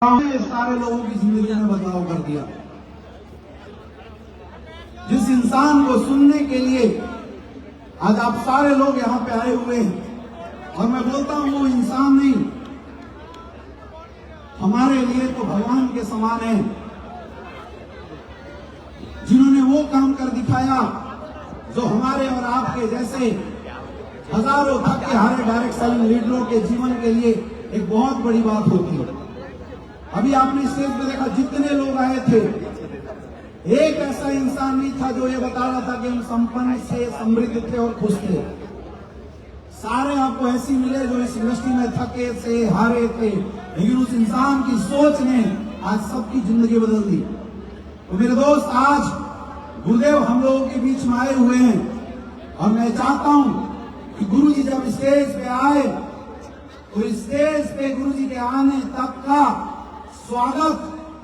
सारे लोगों की जिंदगी में बदलाव कर दिया। जिस इंसान को सुनने के लिए आज आप सारे लोग यहाँ पे आए हुए हैं, और मैं बोलता हूँ वो इंसान नहीं, हमारे लिए तो भगवान के समान है, जिन्होंने वो काम कर दिखाया जो हमारे और आपके जैसे हजारों थके हारे डायरेक्ट सेलिंग लीडरों के जीवन के लिए एक बहुत बड़ी बात होती है। अभी आपने स्टेज पे देखा जितने लोग आए थे, एक ऐसा इंसान नहीं था जो ये बता रहा था कि हम संपन्न से समृद्ध थे और खुश थे। सारे आपको ऐसे मिले जो इस इंडस्ट्री में थके से हारे थे, लेकिन उस इंसान की सोच ने आज सबकी जिंदगी बदल दी। तो मेरे दोस्त, आज गुरुदेव हम लोगों के बीच में आए हुए हैं, और मैं चाहता हूं कि गुरुजी जब स्टेज पे आए तो स्टेज पे गुरुजी के आने तक का स्वागत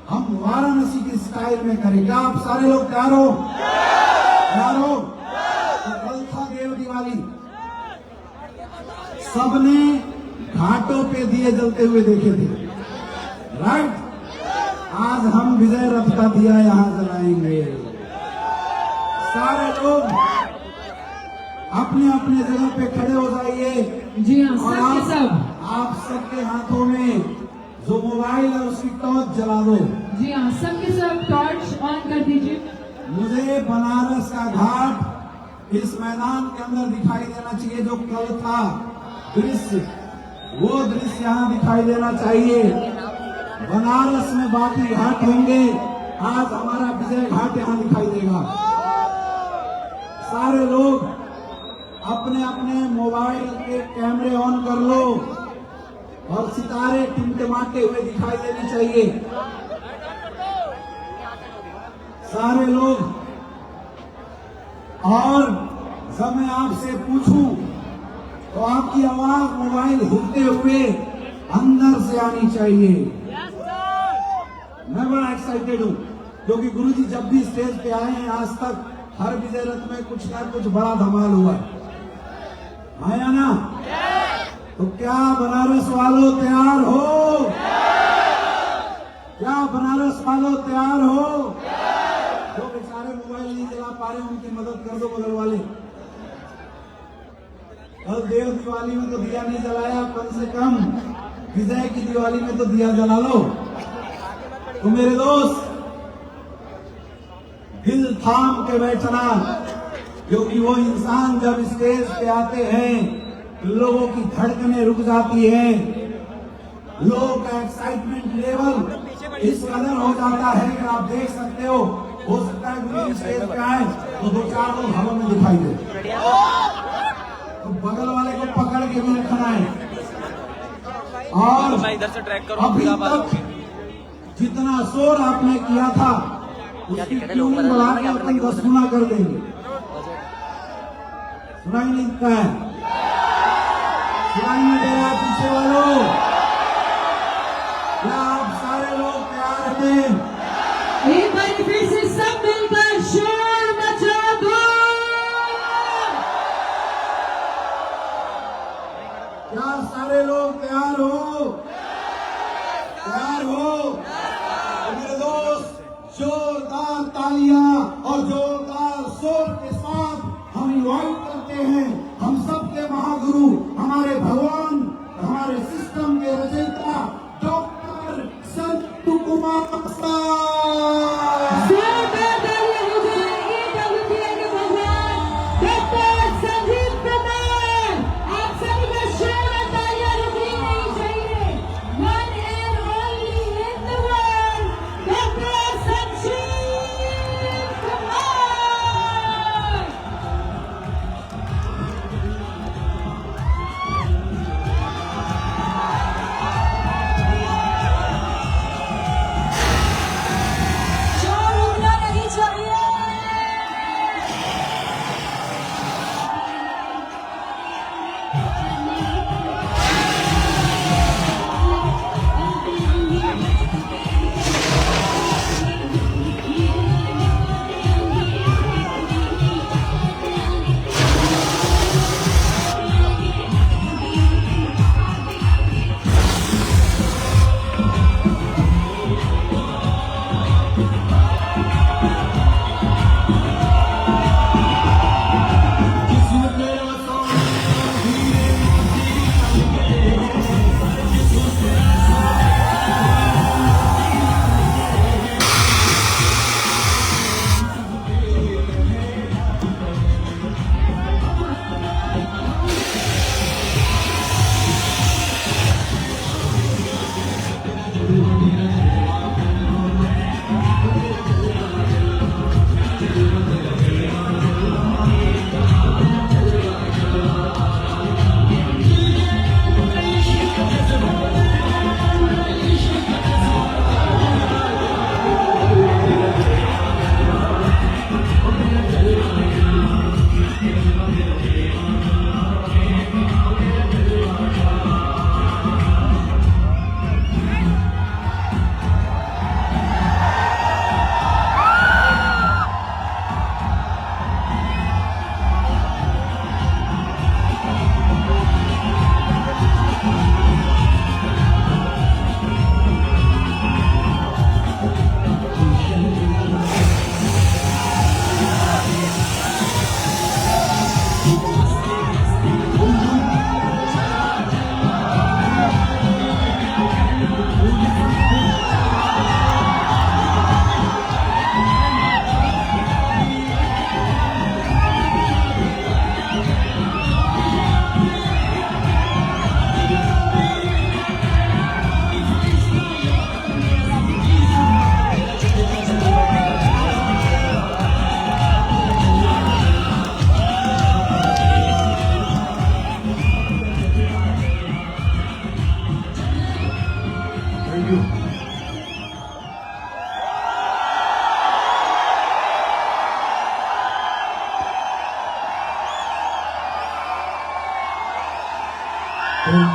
हम वाराणसी की स्टाइल में करें। क्या आप सारे लोग तैयार हो? तैयार हो? तो कल था देव दिवाली, सबने घाटों पे दिए जलते हुए देखे थे, राइट? आज हम विजय रथ का दिया यहां जलाएंगे। सारे लोग अपने अपने जगह पे खड़े हो जाइए। जी हाँ, और सब आप सबके हाथों में जो मोबाइल है उसकी टॉर्च जला दो। जी हाँ, सबके सब टॉर्च ऑन कर दीजिए। मुझे बनारस का घाट इस मैदान के अंदर दिखाई देना चाहिए, जो कल था दृश्य, वो दृश्य यहाँ दिखाई देना चाहिए। बनारस में बाकी घाट होंगे, आज हमारा विजय घाट यहाँ दिखाई देगा। सारे लोग अपने अपने मोबाइल के कैमरे ऑन कर लो और सितारे टिमटिमाते हुए दिखाई देने चाहिए। सारे लोग, और जब मैं आपसे पूछूं तो आपकी आवाज मोबाइल हिलते हुए अंदर से आनी चाहिए। मैं बड़ा एक्साइटेड हूं, क्योंकि गुरुजी जब भी स्टेज पे आए हैं आज तक हर विजय रथ में कुछ ना कुछ बड़ा धमाल हुआ है, आया ना? तो क्या बनारस वालों तैयार हो? क्या बनारस वालों तैयार हो? जो बेचारे मोबाइल नहीं चला पा रहे उनकी मदद कर दो बगल वाले। कल देव दिवाली में तो दिया नहीं जलाया, कम से कम विजय की दिवाली में तो दिया जला लो। तो मेरे दोस्त, दिल थाम के बैठना, क्योंकि वो इंसान जब स्टेज पे आते हैं लोगों की धड़कनें रुक जाती है, लोगों का एक्साइटमेंट लेवल इस कदर हो जाता है कि आप देख सकते हो सकता है गुरुजी स्टेज पे आए तो दो चार लोग हवा में दिखाई दे, तो बगल वाले को पकड़ के भी रखना है। और अभी तक जितना शोर आपने किया था उसकी ट्यून बढ़ा के अपन 10 गुना कर देंगे। सुनाई नहीं देता है? सुनाई नहीं दे रहा पीछे वालों? क्या आप सारे लोग तैयार हैं? एक बार फिर से सब मिलकर शोर मचा दो। क्या सारे लोग तैयार हो? तैयार हो? तो मेरे दोस्त, जोरदार तालियां और जोरदार शोर के साथ हम इनवाइट करते हैं हम सबके महागुरु, हमारे भगवान, हमारे सिस्टम के रचयिता doctor Santu Kumar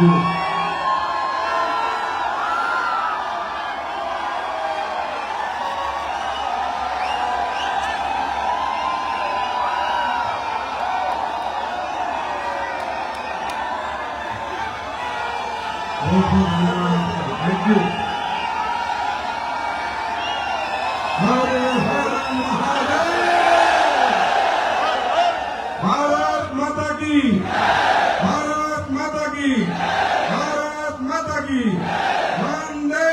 thank you. बहुत बहुत धन्यवाद, थैंक यू। हर हर महादेव। भारत माता की, भारत माता की, भारत माता की। वंदे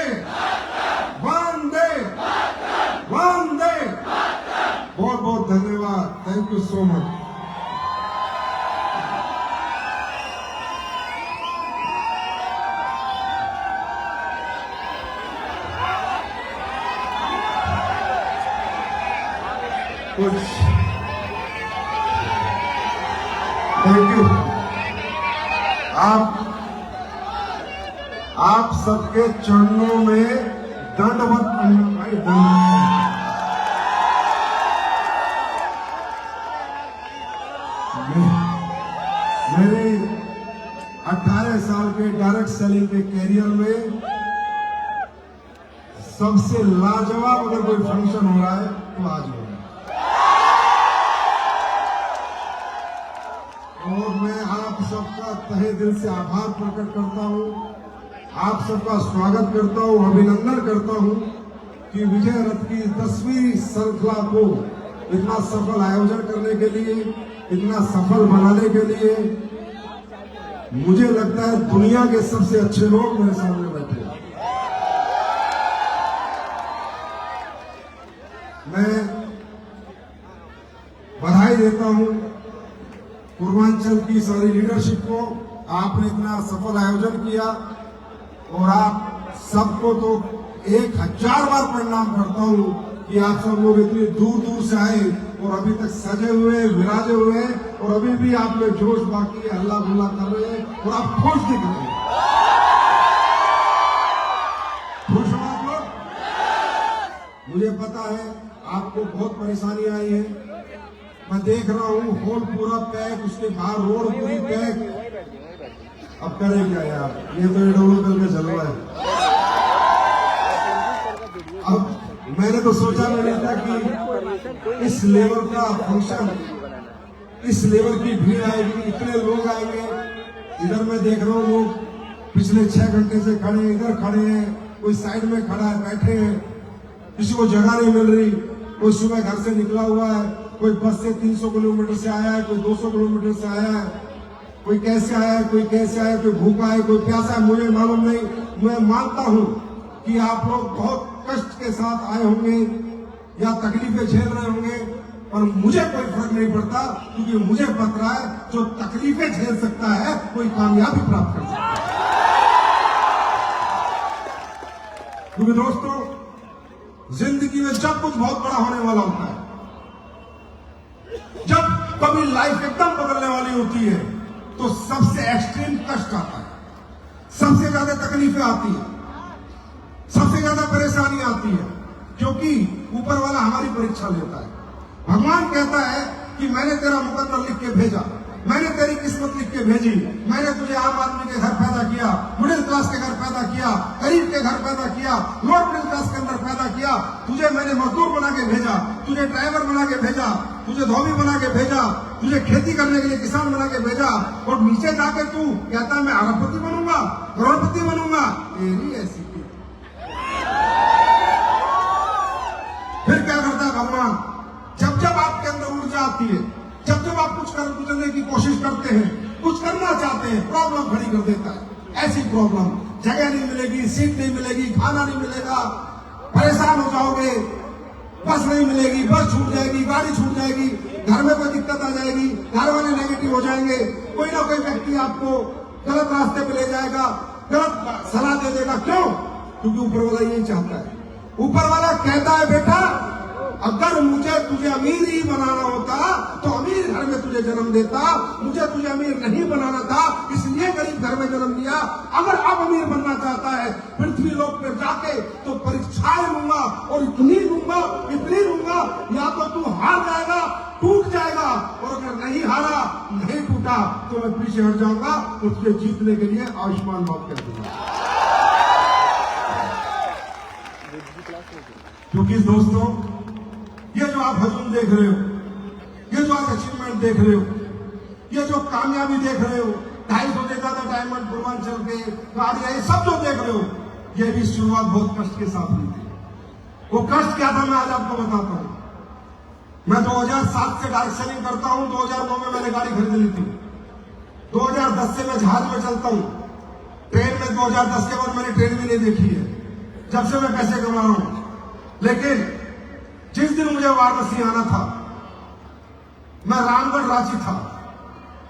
वंदे वंदे। बहुत बहुत धन्यवाद, थैंक यू सो मच। कुछ थैंक यू। आप सबके चरणों में दंडवत प्रणाम भाई, दंडवत। मेरे 18 साल के डायरेक्ट सेलिंग के कैरियर में सबसे लाजवाब अगर कोई फंक्शन हो रहा है तो आज हो रहा है। और मैं आप सबका तहे दिल से आभार प्रकट करता हूं, आप सबका स्वागत करता हूं, अभिनंदन करता हूं कि विजय रथ की 10वीं श्रृंखला को इतना सफल आयोजन करने के लिए, इतना सफल बनाने के लिए मुझे लगता है दुनिया के सबसे अच्छे लोग मेरे सामने बैठे हैं। मैं बधाई देता हूं पूर्वांचल की सारी लीडरशिप को। आपने इतना सफल आयोजन किया और आप सबको तो 1000 बार प्रणाम करता हूं कि आप सब लोग इतनी दूर दूर से आए और अभी तक सजे हुए, विराजे हुए और अभी भी आप में जोश बाकी है, हल्ला गुल्ला कर रहे हैं और आप खुश दिख रहे हैं। खुश हो आप लोग? मुझे पता है आपको बहुत परेशानी आई है। मैं देख रहा हूँ हॉल पूरा पैक, उसके बाहर रोड पूरी पैक। अब करें क्या यार, ये तो एडोल का जलवा है। अब मैंने तो सोचा नहीं था कि इस लेवल का फंक्शन, इस लेवल की भीड़ आएगी, इतने लोग आएंगे। इधर मैं देख रहा हूँ लोग पिछले 6 घंटे से खड़े हैं, इधर खड़े हैं, कोई साइड में खड़ा है, बैठे हैं, किसी को जगह नहीं मिल रही, कोई सुबह घर से निकला हुआ है, कोई बस से 300 किलोमीटर से आया है, कोई 200 किलोमीटर से आया है, कोई कैसे आया है, कोई कैसे आया है, कोई भूखा है, कोई प्यासा है, मुझे मालूम नहीं। मैं मानता हूं कि आप लोग बहुत कष्ट के साथ आए होंगे या तकलीफें झेल रहे होंगे, पर मुझे कोई फर्क नहीं पड़ता, क्योंकि मुझे पता है जो तकलीफें झेल सकता है कोई कामयाबी प्राप्त कर सकता है। क्योंकि दोस्तों, जिंदगी में जब कुछ बहुत बड़ा होने वाला होता है, जब कभी लाइफ एकदम बदलने वाली होती है, तो सबसे एक्सट्रीम कष्ट आता है, सबसे ज्यादा तकलीफें आती है, सबसे ज्यादा परेशानी आती है, क्योंकि ऊपर वाला हमारी परीक्षा लेता है। भगवान कहता है कि मैंने तेरा मुकद्दर लिख के भेजा, मैंने तेरी किस्मत लिख के भेजी, मैंने तुझे आम आदमी के घर पैदा किया, मिडिल क्लास के घर पैदा किया, गरीब के घर पैदा किया, लोअर मिडिल क्लास के अंदर पैदा किया। तुझे मैंने मजदूर बना के भेजा, तुझे ड्राइवर बना के भेजा, तुझे धोबी बना के भेजा, तुझे खेती करने के लिए किसान बना के भेजा, और नीचे जाके तू कहता मैं अरबपति बनूंगा, करोड़पति बनूंगा। तेरी ऐसी फिर क्या करता है भगवान? जब जब आपके अंदर ऊर्जा आती है, जब जब आप कुछ करने की कोशिश करते हैं, कुछ करना चाहते हैं, प्रॉब्लम खड़ी कर देता है। ऐसी प्रॉब्लम, जगह नहीं मिलेगी, सीट नहीं मिलेगी, खाना नहीं मिलेगा, परेशान हो जाओगे, बस नहीं मिलेगी, बस छूट जाएगी, गाड़ी छूट जाएगी, घर में कोई दिक्कत आ जाएगी, घर वाले नेगेटिव हो जाएंगे, कोई ना कोई व्यक्ति आपको गलत रास्ते पे ले जाएगा, गलत सलाह दे देगा। क्यों? क्योंकि ऊपर वाला यही चाहता है। ऊपर वाला कहता है बेटा, अगर मुझे तुझे अमीर ही बनाना होता तो अमीर घर में तुझे जन्म देता, मुझे तुझे अमीर नहीं बनाना था, इसलिए गरीब घर में जन्म दिया। अगर अब अमीर बनना चाहता है पृथ्वी लोक पर जाके, तो परीक्षाएं लूंगा और इतनी लूंगा, या तो तू हार जाएगा, टूट जाएगा, और अगर नहीं हारा, नहीं टूटा, तो मैं पीछे हट जाऊंगा, उसके जीतने के लिए आयुष्मान बात कर दूंगा। क्योंकि दोस्तों, ये जो आप हजूम देख रहे हो, ये जो आप अचीवमेंट देख रहे हो, ये जो कामयाबी देख रहे हो, 250 देता था डायमंड पूर्वांचल के गाड़ियां, ये सब जो देख रहे हो, ये भी शुरुआत बहुत कष्ट के साथ हुई थी। वो कष्ट क्या था मैं आज आपको बताता हूं। मैं 2007 से डायरेक्ट सेलिंग करता हूं। 2009 में मैंने गाड़ी खरीद ली थी। 2010 से मैं जहाज में चलता हूं। ट्रेन में 2010 के बाद मैंने ट्रेन भी नहीं देखी है, जब से मैं पैसे कमा रहा हूं। लेकिन जिस दिन मुझे वाराणसी आना था, मैं रामगढ़ रांची था।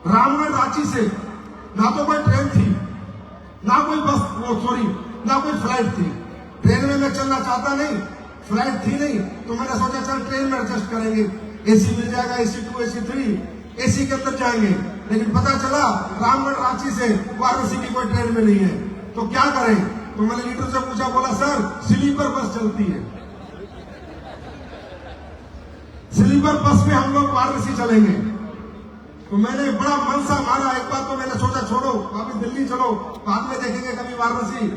रामगढ़ रांची से ना तो कोई ट्रेन थी, ना कोई बस, ना कोई फ्लाइट थी। ट्रेन में मैं चलना चाहता नहीं, फ्लाइट थी नहीं, तो मैंने सोचा चल ट्रेन में एडजस्ट करेंगे, एसी मिल जाएगा, एसी 2, एसी 3, एसी के अंदर जाएंगे। लेकिन पता चला रामगढ़ रांची से वाराणसी की कोई ट्रेन में नहीं है, तो क्या करें? तो मैंने लीडर से पूछा, बोला सर स्लीपर बस चलती है, स्लीपर बस में हम लोग वाराणसी चलेंगे। तो मैंने बड़ा मन सा मारा। एक बार तो मैंने सोचा छोड़ो, वापिस दिल्ली चलो, बाद में देखेंगे कभी वाराणसी,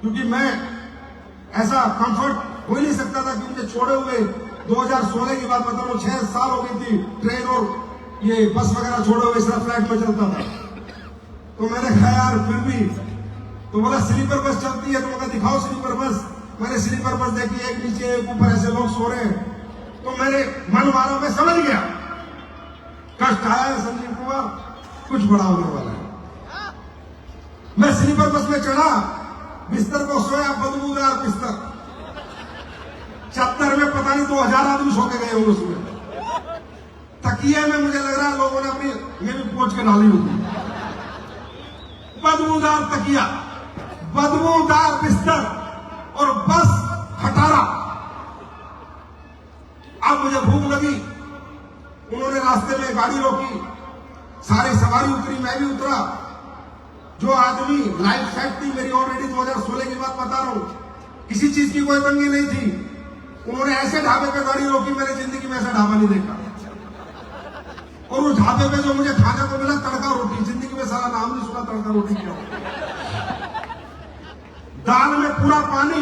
क्योंकि मैं ऐसा कंफर्ट हो ही नहीं सकता था कि मुझे छोड़े हुए। 2016 की बात बता रहा हूं, 6 साल हो गई थी ट्रेन और ये बस वगैरह छोड़े हुए, सिर्फ फ्लाइट में चलता था। तो मैंने कहा यार फिर भी, तो बोला स्लीपर बस चलती है, तो मैंने दिखाओ स्लीपर बस। मैंने स्लीपर बस देखी, एक नीचे एक ऊपर ऐसे लोग सो रहे हैं। तो मैंने मन मारा, मैं समझ गया कष्ट आया है संजीव कुमार, कुछ बड़ा होने वाला है। मैं स्लीपर बस में चढ़ा, बिस्तर को सोया, बदबूदार बिस्तर, चद्दर में पता नहीं 2000 आदमी सो के गए होंगे उसमें। तकिए में मुझे लग रहा है लोगों ने अपनी ये भी पोंछ के डाली होगी। बदबूदार तकिया, बदबूदार बिस्तर और बस खटारा। अब मुझे भूख लगी, उन्होंने रास्ते में गाड़ी रोकी, सारी सवारी उतरी, मैं भी उतरा। जो आदमी लाइफ सेट थी मेरी ऑलरेडी, 2016 की बात बता रहा हूं, किसी चीज की कोई तंगी नहीं थी। उन्होंने ऐसे ढाबे पे गाड़ी रोकी, मैंने जिंदगी में ऐसा ढाबा नहीं देखा। और उस ढाबे पे जो मुझे खाने को मिला, तड़का रोटी, जिंदगी में सारा नाम नहीं सुना तड़का रोटी क्या। दाल में पूरा पानी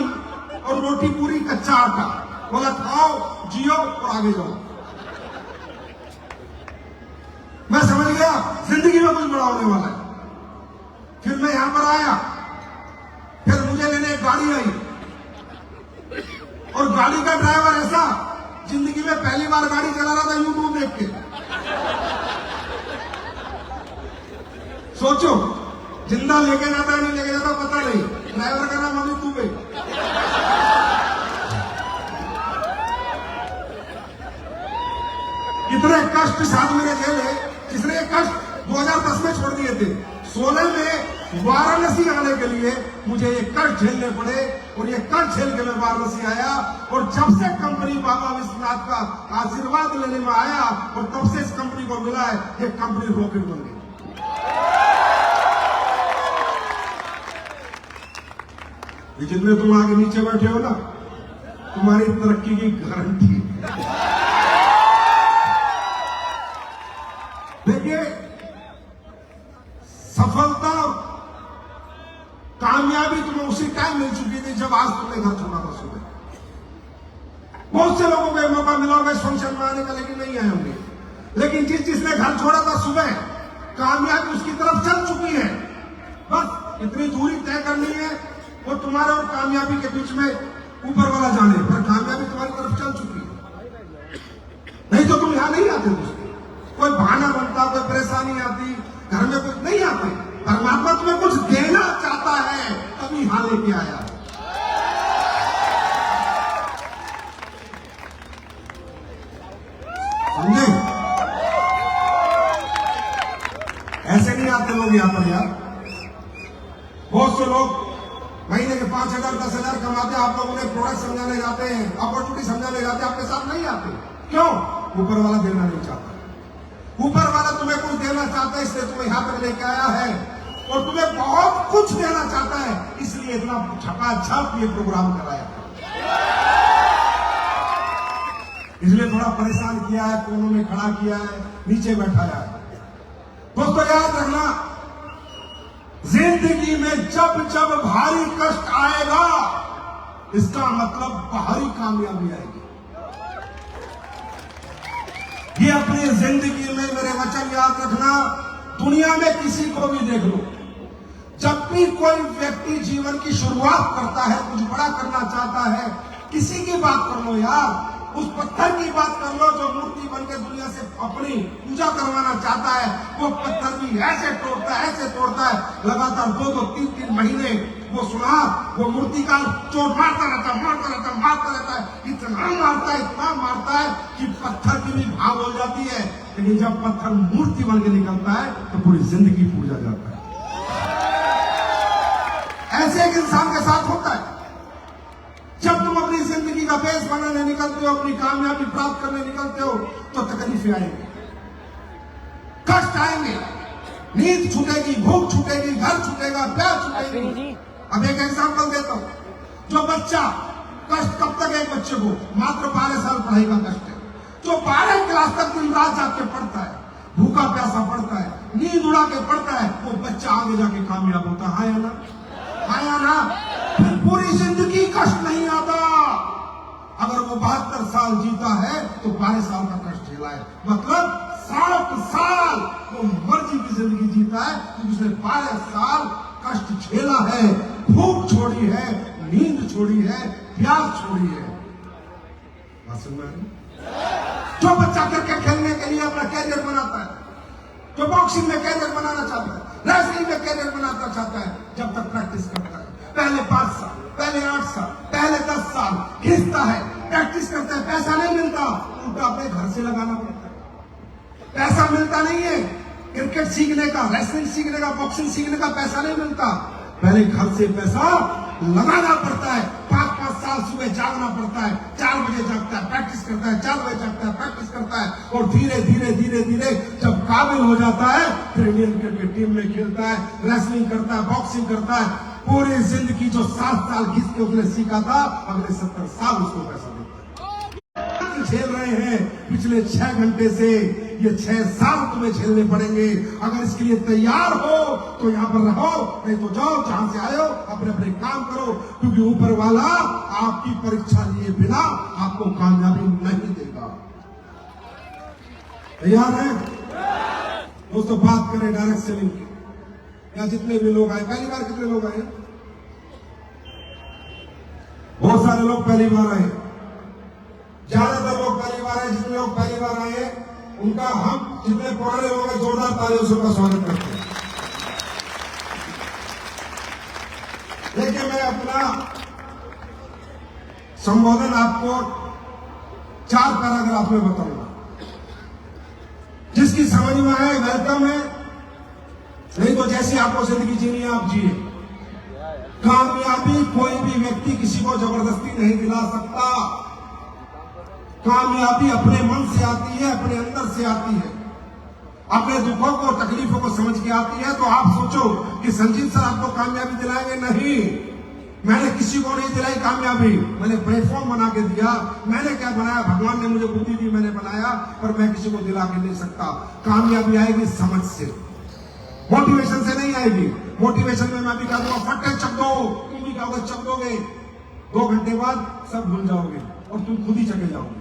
और रोटी पूरी कच्चा आटा, बोला खाओ, जियो और आगे जाओ। मैं समझ गया जिंदगी में कुछ बड़ा होने वाला है। फिर मैं यहां पर आया, फिर मुझे लेने एक गाड़ी आई, और गाड़ी का ड्राइवर ऐसा, जिंदगी में पहली बार गाड़ी चला रहा था यूट्यूब देख के। सोचो, जिंदा लेके जाता है नहीं लेके जाता पता नहीं, ड्राइवर का नाम अमित दुबे। इतने कष्ट साथ मेरे झेले, जिसने ये कष्ट 2010 में छोड़ दिए थे। 16 में वाराणसी आने के लिए मुझे ये कष्ट झेलने पड़े, और ये कष्ट झेल के मैं वाराणसी आया। और जब से कंपनी बाबा विश्वनाथ का आशीर्वाद लेने में आया, और तब से इस कंपनी को मिला है, ये कंपनी रॉकेट बन गई। जितने तुम आगे नीचे बैठे हो ना, तुम्हारी तरक्की की गारंटी। देखिए, सफलता कामयाबी तुम्हें उसी टाइम मिल चुकी थी जब आज तुमने घर छोड़ा था सुबह। बहुत से लोगों को एक मौका मिला होगा इस फंक्शन में आने का, लेकिन नहीं आए होंगे। लेकिन जिसने घर छोड़ा था सुबह, कामयाबी उसकी तरफ चल चुकी है। बस इतनी दूरी तय करनी है, वो तुम्हारे और कामयाबी के बीच में ऊपर वाला जाने, पर कामयाबी तुम्हारी तरफ चल चुकी है। नहीं तो तुम यहां नहीं आते दोस्तों। कोई बहाना बनता, कोई परेशानी आती, घर में कुछ नहीं आते। परमात्मा तुम्हें कुछ देना चाहता है, तभी यहां लेके आया। समझे? ऐसे नहीं आते लोग यहां पर यार। बहुत से लोग महीने के 5,000 10,000 कमाते हैं, आप लोग उन्हें प्रोडक्ट समझाने जाते हैं, अपॉर्चुनिटी समझाने जाते हैं, आपके साथ नहीं आते। क्यों? ऊपर वाला देना नहीं चाहता। ऊपर वाला तुम्हें कुछ देना चाहता है, इसलिए तुम्हें यहां तक लेके आया है, और तुम्हें बहुत कुछ देना चाहता है, इसलिए इतना छपाछप ये प्रोग्राम कराया। इसलिए थोड़ा परेशान किया है, कोनों में खड़ा किया है, नीचे बैठाया है। दोस्तों याद रखना, जिंदगी में जब जब भारी कष्ट आएगा, इसका मतलब भारी कामयाबी आएगी। ये अपनी जिंदगी में मेरे वचन याद रखना। दुनिया में किसी को भी देख लो, जब भी कोई व्यक्ति जीवन की शुरुआत करता है, कुछ बड़ा करना चाहता है, किसी की बात कर लो यार, उस पत्थर की बात कर लो जो मूर्ति बन के दुनिया से अपनी पूजा करवाना चाहता है, वो पत्थर भी ऐसे तोड़ता है, लगातार 2-2, 3-3 महीने वो सुना, वो मूर्तिकार चोट मारता रहता है, इतना मारता है कि पत्थर की भी भाव हो जाती है। लेकिन जब पत्थर मूर्ति बन के निकलता है तो पूरी जिंदगी पूजा जाता है। ऐसे एक इंसान के साथ होता है। जब तुम अपनी जिंदगी का बेस बनाने निकलते हो, अपनी कामयाबी प्राप्त करने निकलते हो, तो तकलीफें आएंगी, कष्ट आएंगे, नींद छूटेगी, भूख छूटेगी, घर छूटेगा, प्यार छूटेगी। अब एक एग्जांपल देता हूं, जो बच्चा कष्ट कब तक है, एक बच्चे को मात्र 12 साल पढ़ाई का कष्ट है। जो 12 क्लास तक दिन रात जाग के पढ़ता है, भूखा प्यासा पढ़ता है, नींद उड़ा के पढ़ता है, वो बच्चा आगे जाके कामयाब होता है। हाँ या ना? फिर पूरी जिंदगी कष्ट नहीं आता। अगर वो 72 साल जीता है तो 12 साल का कष्ट झेला है, मतलब 60 साल वो मर्जी की जिंदगी जीता है, क्योंकि उसने 12 साल कष्ट झेला है, भूख छोड़ी है, नींद छोड़ी है, प्यास छोड़ी है। जो बच्चा क्रिकेट खेलने के लिए अपना कैरियर बनाता है, जो बॉक्सिंग में कैरियर बनाना चाहता है, रेसलिंग में कैरियर बनाना चाहता है, जब तक प्रैक्टिस करता है, पहले 5 साल, पहले 8 साल, पहले 10 साल खींचता है, प्रैक्टिस करता है, पैसा नहीं मिलता, उल्टा अपने घर से लगाना पड़ता है। पैसा मिलता नहीं है क्रिकेट सीखने का, रेसलिंग सीखने का, बॉक्सिंग सीखने का पैसा नहीं मिलता, पहले घर से पैसा लगाना पड़ता है। 5-5 साल सुबह जागना पड़ता है, 4 बजे जागता है, प्रैक्टिस करता है, 4 बजे जागता है, प्रैक्टिस करता है, और धीरे धीरे जब काबिल हो जाता है, फिर इंडियन क्रिकेट टीम में खेलता है, रेसलिंग करता है, बॉक्सिंग करता है। पूरी जिंदगी जो 7 साल घिस के उसने सीखा था, अगले 70 साल उसको पैसा देता है। झेल रहे हैं पिछले 6 घंटे से, ये 6 साल तुम्हें झेलने पड़ेंगे। अगर इसके लिए तैयार हो तो यहाँ पर रहो, नहीं तो जाओ जहां से आए हो, अपने अपने काम करो, क्योंकि ऊपर वाला आपकी परीक्षा लिए बिना आपको कामयाबी नहीं देगा। तैयार है दोस्तों? बात करें डायरेक्ट सेलिंग की। यहाँ जितने भी लोग आए, पहली बार कितने लोग आए? बहुत सारे लोग पहली बार आए, ज्यादातर लोग पहली बार आए। जितने लोग पहली बार आए उनका हम जितने पुराने लोग हैं जोरदार तालियों से उनका स्वागत करते हैं। देखिए, मैं अपना संबोधन आपको 4 पैराग्राफ में बताऊंगा। जिसकी समझ में आए वेलकम है, नहीं तो जैसी आपको जिंदगी जीनी है आप जिए। कामयाबी कोई भी व्यक्ति किसी को जबरदस्ती नहीं दिला सकता। कामयाबी अपने मन से आती है, अपने अंदर से आती है, अपने दुखों को, तकलीफों को समझ के आती है। तो आप सोचो कि संजीव सर आपको कामयाबी दिलाएंगे? नहीं, मैंने किसी को नहीं दिलाई कामयाबी, मैंने प्लेटफॉर्म बना के दिया। मैंने क्या बनाया? भगवान ने मुझे बुद्धि दी, मैंने बनाया, पर मैं किसी को दिला के नहीं सकता। कामयाबी आएगी समझ से, मोटिवेशन से नहीं आएगी। मोटिवेशन में मैं भी कह दूंगा फट्टे चक दो, तुम भी कहोगे चक दोगे, 2 घंटे बाद सब भूल जाओगे और तुम खुद ही चके जाओगे।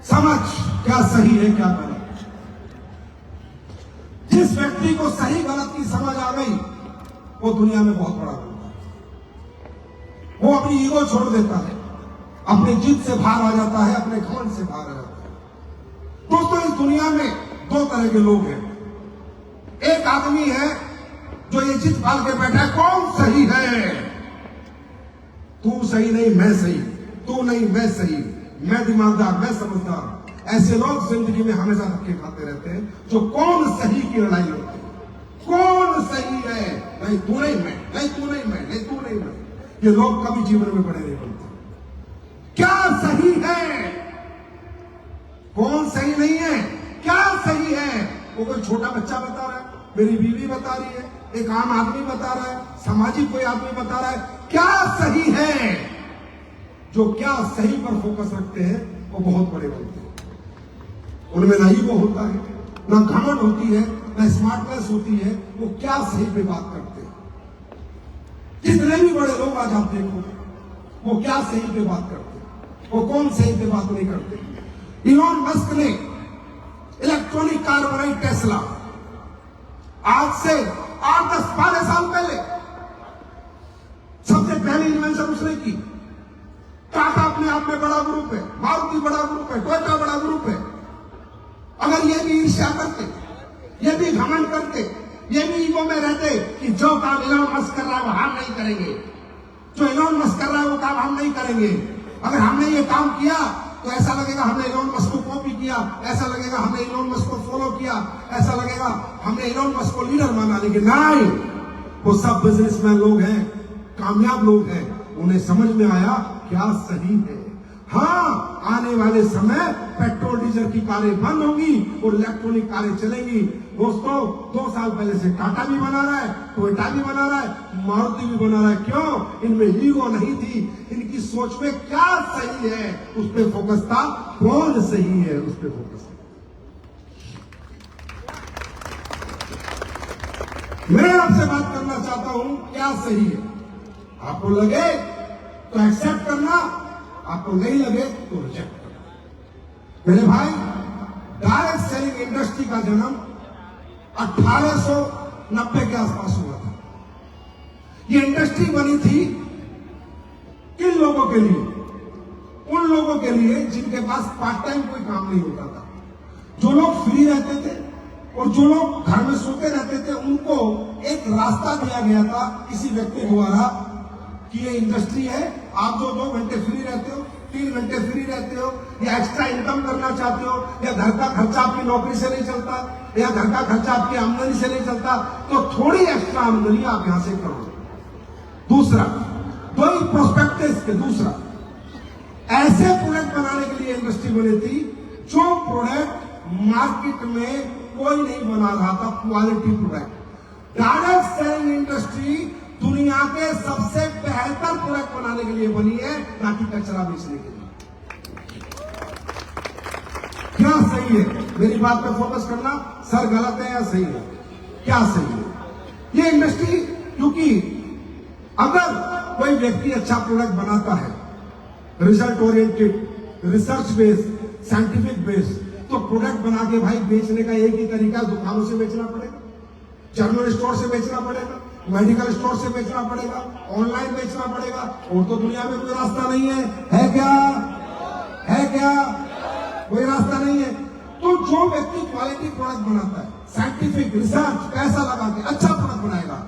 समझ क्या सही है क्या गलत। जिस व्यक्ति को सही गलत की समझ आ गई वो दुनिया में बहुत बड़ा बनता है। वो अपनी ईगो छोड़ देता है, अपनी जिद से बाहर आ जाता है, अपने घमंड से बाहर आ जाता है। दोस्तों, इस दुनिया में 2 तरह के लोग हैं। एक आदमी है जो ये जिद पाल के बैठा है, कौन सही है? तू सही नहीं मैं सही, तू नहीं मैं सही, मैं दिमागदार मैं समझदार। ऐसे लोग जिंदगी में हमेशा धक्के खाते रहते हैं, जो कौन सही की लड़ाई लड़ते हैं। कौन सही है? नहीं तू नहीं मैं, नहीं तू नहीं मैं, नहीं तू नहीं मैं। ये लोग कभी जीवन में बड़े नहीं बनते। क्या सही है, कौन सही नहीं है, क्या सही है? वो कोई छोटा बच्चा बता रहा है, मेरी बीवी बता रही है, एक आम आदमी बता रहा है, सामाजिक कोई आदमी बता रहा है। क्या सही है? जो क्या सही पर फोकस रखते हैं वो बहुत बड़े बनते हैं। उनमें ना ईगो होता है, ना घमंड होती है, ना स्मार्टनेस होती है, वो क्या सही पे बात करते हैं। जितने भी बड़े लोग आज आप देखो, वो क्या सही पे बात करते हैं, वो कौन सही पे बात नहीं करते। इलॉन मस्क ने इलेक्ट्रॉनिक कार बनाई टेस्ला, आज से 8-10-12 साल पहले सबसे पहली इन्वेंशन उसने की। टाटा अपने आप में बड़ा ग्रुप है, मारुति बड़ा ग्रुप है, टोयोटा बड़ा ग्रुप है। अगर ये भी ईर्ष्या करते, ये भी घमंड करते, ये भी ईगो में रहते कि जो काम इलॉन मस्क कर रहा है वो हम नहीं करेंगे, जो इलॉन मस्क कर रहा है वो काम हम नहीं करेंगे, अगर हमने ये काम किया तो ऐसा लगेगा हमने इलॉन मस्क को कॉपी किया, ऐसा लगेगा हमने इलॉन मस्क को फॉलो किया, ऐसा लगेगा हमने इलॉन मस्क को लीडर माना। लेकिन नहीं, वो सब बिजनेसमैन लोग हैं, कामयाब लोग हैं, उन्हें समझ में आया क्या सही है। हाँ, आने वाले समय पेट्रोल डीजल की कारें बंद होंगी और इलेक्ट्रॉनिक कारें चलेंगी। दोस्तों, 2 साल पहले से टाटा भी बना रहा है, टोयोटा भी बना रहा है, मारुति भी बना रहा है। क्यों? इनमें ईगो नहीं थी, इनकी सोच में क्या सही है उस पर फोकस था, कौन सही है उस पर फोकस था। मैं आपसे बात करना चाहता हूं, क्या सही है। आपको लगे तो एक्सेप्ट करना, आपको नहीं लगे तो रिजेक्ट करना। मेरे भाई, डायरेक्ट सेलिंग इंडस्ट्री का जन्म 1890 के आसपास हुआ था। ये इंडस्ट्री बनी थी किन लोगों के लिए? उन लोगों के लिए जिनके पास पार्ट टाइम कोई काम नहीं होता था, जो लोग फ्री रहते थे और जो लोग घर में सोते रहते थे। उनको एक रास्ता दिया गया था किसी व्यक्ति द्वारा कि ये इंडस्ट्री है, आप जो 2 घंटे फ्री रहते हो, 3 घंटे फ्री रहते हो, या एक्स्ट्रा इनकम करना चाहते हो, या घर का खर्चा आपकी नौकरी से नहीं चलता, या घर का खर्चा आपकी आमदनी से नहीं चलता, तो थोड़ी एक्स्ट्रा आमदनी आप यहां से करो। दूसरा, दो ही प्रोस्पेक्टिव के दूसरा, ऐसे प्रोडक्ट बनाने के लिए इंडस्ट्री बनी थी जो प्रोडक्ट मार्केट में कोई नहीं बना रहा था, quality product. Direct selling industry दुनिया के सबसे बेहतर प्रोडक्ट बनाने के लिए बनी है, ना कि कचरा बेचने के लिए। क्या सही है? मेरी बात पर फोकस करना। सर गलत है या सही है? क्या सही है? ये इंडस्ट्री, क्योंकि अगर कोई व्यक्ति अच्छा प्रोडक्ट बनाता है, result oriented, research based, scientific based, तो प्रोडक्ट बना के भाई बेचने का एक ही तरीका, दुकानों से बेचना पड़ेगा, जनरल स्टोर से बेचना पड़ेगा, मेडिकल स्टोर से बेचना पड़ेगा, ऑनलाइन बेचना पड़ेगा, और तो दुनिया में कोई रास्ता नहीं है। है क्या? है क्या? कोई रास्ता नहीं है। तो जो व्यक्ति क्वालिटी प्रोडक्ट बनाता है, साइंटिफिक रिसर्च, पैसा लगा के अच्छा प्रोडक्ट बनाएगा,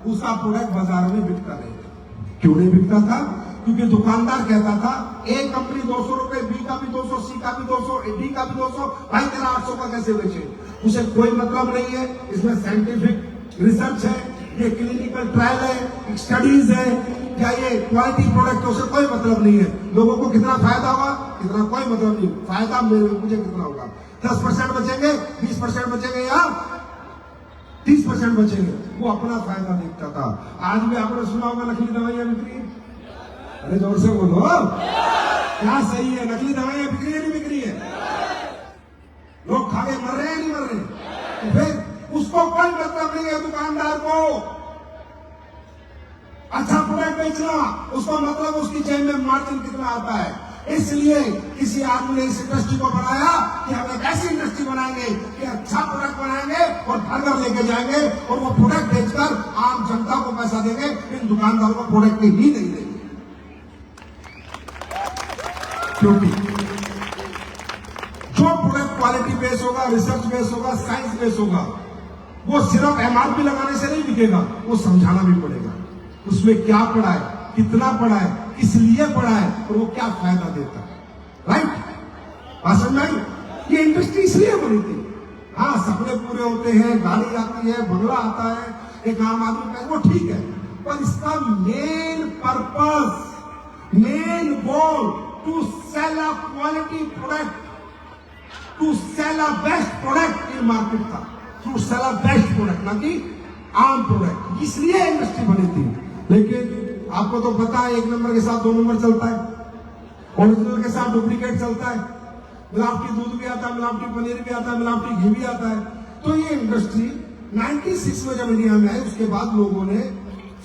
उसका प्रोडक्ट बाजार में बिकता रहेगा। क्यों नहीं बिकता था? क्योंकि दुकानदार कहता था ए कंपनी 200 रुपए, बी का भी 200, सी का भी 200, डी का भी 200, भाई तेरा 800 का कैसे बेचे? उसे कोई मतलब नहीं है। इसमें साइंटिफिक रिसर्च है, ये क्लिनिकल ट्रायल है, स्टडीज है, क्या ये क्वालिटी प्रोडक्ट है, उसे कोई मतलब नहीं है। लोगों को कितना फायदा होगा, कितना कोई मतलब नहीं। फायदा मुझे कितना होगा? 10% बचेंगे, 20% बचेंगे या 30% बचेंगे, वो अपना फायदा देखता था। आज भी आपने सुना होगा नकली दवाइयां बिक रही है। अरे जोर से बोलो, क्या सही है? नकली दवाइयां बिक रही है, नहीं बिक रही है? लोग खा के मर रहे हैं, नहीं मर रहे? तो फिर उसको कोई मतलब नहीं है दुकानदार को अच्छा प्रोडक्ट बेचना, उसका मतलब उसकी जेब में मार्जिन कितना आता है। इसलिए किसी आदमी ने इस इंडस्ट्री को बनाया कि हम एक ऐसी इंडस्ट्री बनाएंगे कि अच्छा प्रोडक्ट बनाएंगे और घर घर लेके जाएंगे, और वो प्रोडक्ट बेचकर आम जनता को पैसा देंगे, इन दुकानदारों को प्रोडक्ट ही नहीं देंगे। क्योंकि जो प्रोडक्ट क्वालिटी बेस होगा, रिसर्च बेस होगा, साइंस बेस होगा, वो सिर्फ एमआरपी लगाने से नहीं बिकेगा, वो समझाना भी पड़ेगा उसमें क्या पड़ा है, कितना पड़ा है, किस लिए पड़ा है, और वो क्या फायदा देता है। राइट? समझ में आई? ये इंडस्ट्री इसलिए बनी थी। हाँ, सपने पूरे होते हैं, गाड़ी आती है, बंगला आता है, एक आम आदमी का, वो ठीक है, पर इसका main purpose, main goal to sell a quality product, to sell a best product in market था, to sell a best product, ना कि आम प्रोडक्ट। इसलिए इंडस्ट्री बनी थी। लेकिन आपको तो पता है, 1 नंबर के साथ 2 नंबर चलता है, ओरिजिनल के साथ डुप्लीकेट चलता है। मिलावटी दूध भी आता है, मिलावटी पनीर भी आता है, मिलावटी घी भी आता है। तो ये इंडस्ट्री 96 में जब इंडिया में आई, उसके बाद लोगों ने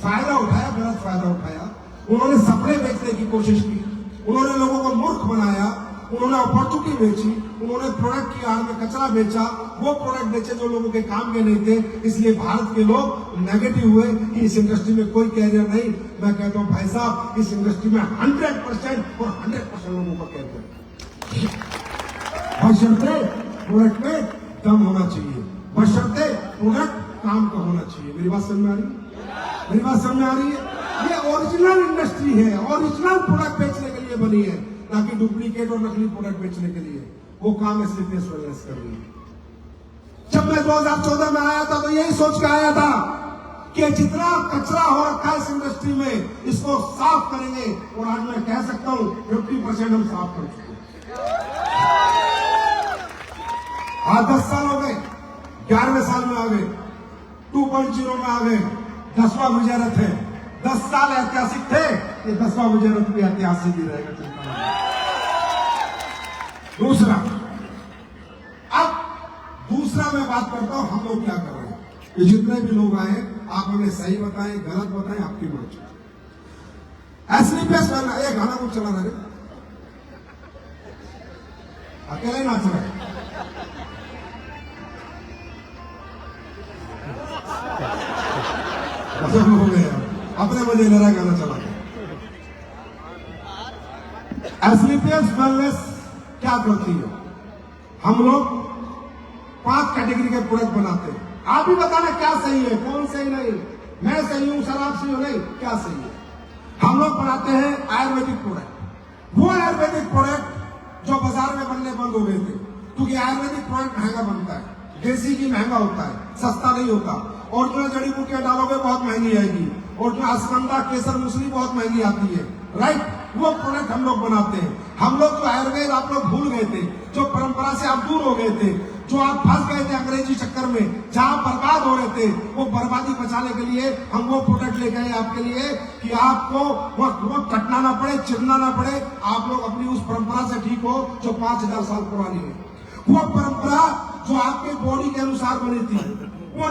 फायदा उठाया, गलत फायदा उठाया। उन्होंने सपने बेचने की कोशिश की, उन्होंने लोगों को मूर्ख बनाया, उन्होंने अपॉर्चुनिटी बेची, उन्होंने प्रोडक्ट की आड़ में कचरा बेचा, वो प्रोडक्ट बेचे जो लोगों के काम के नहीं थे। इसलिए भारत के लोग नेगेटिव हुए कि इस इंडस्ट्री में कोई कैरियर नहीं। मैं कहता हूं भाई साहब, इस इंडस्ट्री में 100% और 100% लोगों का कैरियर है। बशर्ते प्रोडक्ट में दम होना चाहिए, बशर्ते प्रोडक्ट काम का होना चाहिए। मेरी बात समझ में आ रही है? मेरी बात समझ में आ रही है? ये ओरिजिनल इंडस्ट्री है, ओरिजिनल प्रोडक्ट बेचने के लिए बनी है, ना कि डुप्लीकेट और नकली प्रोडक्ट बेचने के लिए। वो काम स्लीपलेस वेलनेस कर रही है। जब मैं 2014 में आया था तो यही सोच के आया था कि जितना कचरा हो रखा है इस इंडस्ट्री में, इसको साफ करेंगे। और आज मैं कह सकता हूं 50% हम साफ कर चुके हैं। आज 10 साल हो गए, 11वें साल में आ गए, 2.0 में आ गए, 10वां विजय रथ है। 10 साल ऐतिहासिक थे, ये 10वां विजय रथ भी ऐतिहासिक ही रहेगा। चिंता नहीं। दूसरा, अब दूसरा मैं बात करता हूं, हम लोग क्या कर रहे हैं। ये जितने भी लोग आए, आप हमें सही बताएं, गलत बताएं, आपकी मर्जी। एसलीपीएस वाला ये गाना कुछ चला रहे, अकेले नाच रहे। हो गया, अपने मजे ले रहा गाना चला के। एसलीपीएस वेलनेस क्या करती है? हम लोग 5 कैटेगरी के प्रोडक्ट बनाते हैं। आप भी बताना क्या सही है, कौन सही नहीं। मैं सही हूं, सर आप सही हो नहीं, क्या सही है? हम लोग बनाते हैं आयुर्वेदिक प्रोडक्ट। वो आयुर्वेदिक प्रोडक्ट जो बाजार में बनने बंद हो गए थे, क्योंकि आयुर्वेदिक प्रोडक्ट महंगा बनता है, देसी की महंगा होता है, सस्ता नहीं होता। और जो जड़ी बूटियां डालोगे बहुत महंगी आएगी, और जो अश्वगंधा, केसर, मुसली बहुत महंगी आती है, राइट? वो प्रोडक्ट हम लोग बनाते हैं। हम लोग जो आयुर्वेद आप लोग भूल गए थे, जो परंपरा से आप दूर हो गए थे, जो आप फंस गए थे अंग्रेजी चक्कर में, जहां बर्बाद हो रहे थे, वो बर्बादी बचाने के लिए हम वो प्रोडक्ट लेके आए आपके लिए कि आपको वो कटना ना पड़े, चिरना ना पड़े। आप लोग अपनी उस परंपरा से ठीक हो जो 5000 साल पुरानी है। वो परंपरा जो आपके बॉडी के अनुसार बनी थी, वो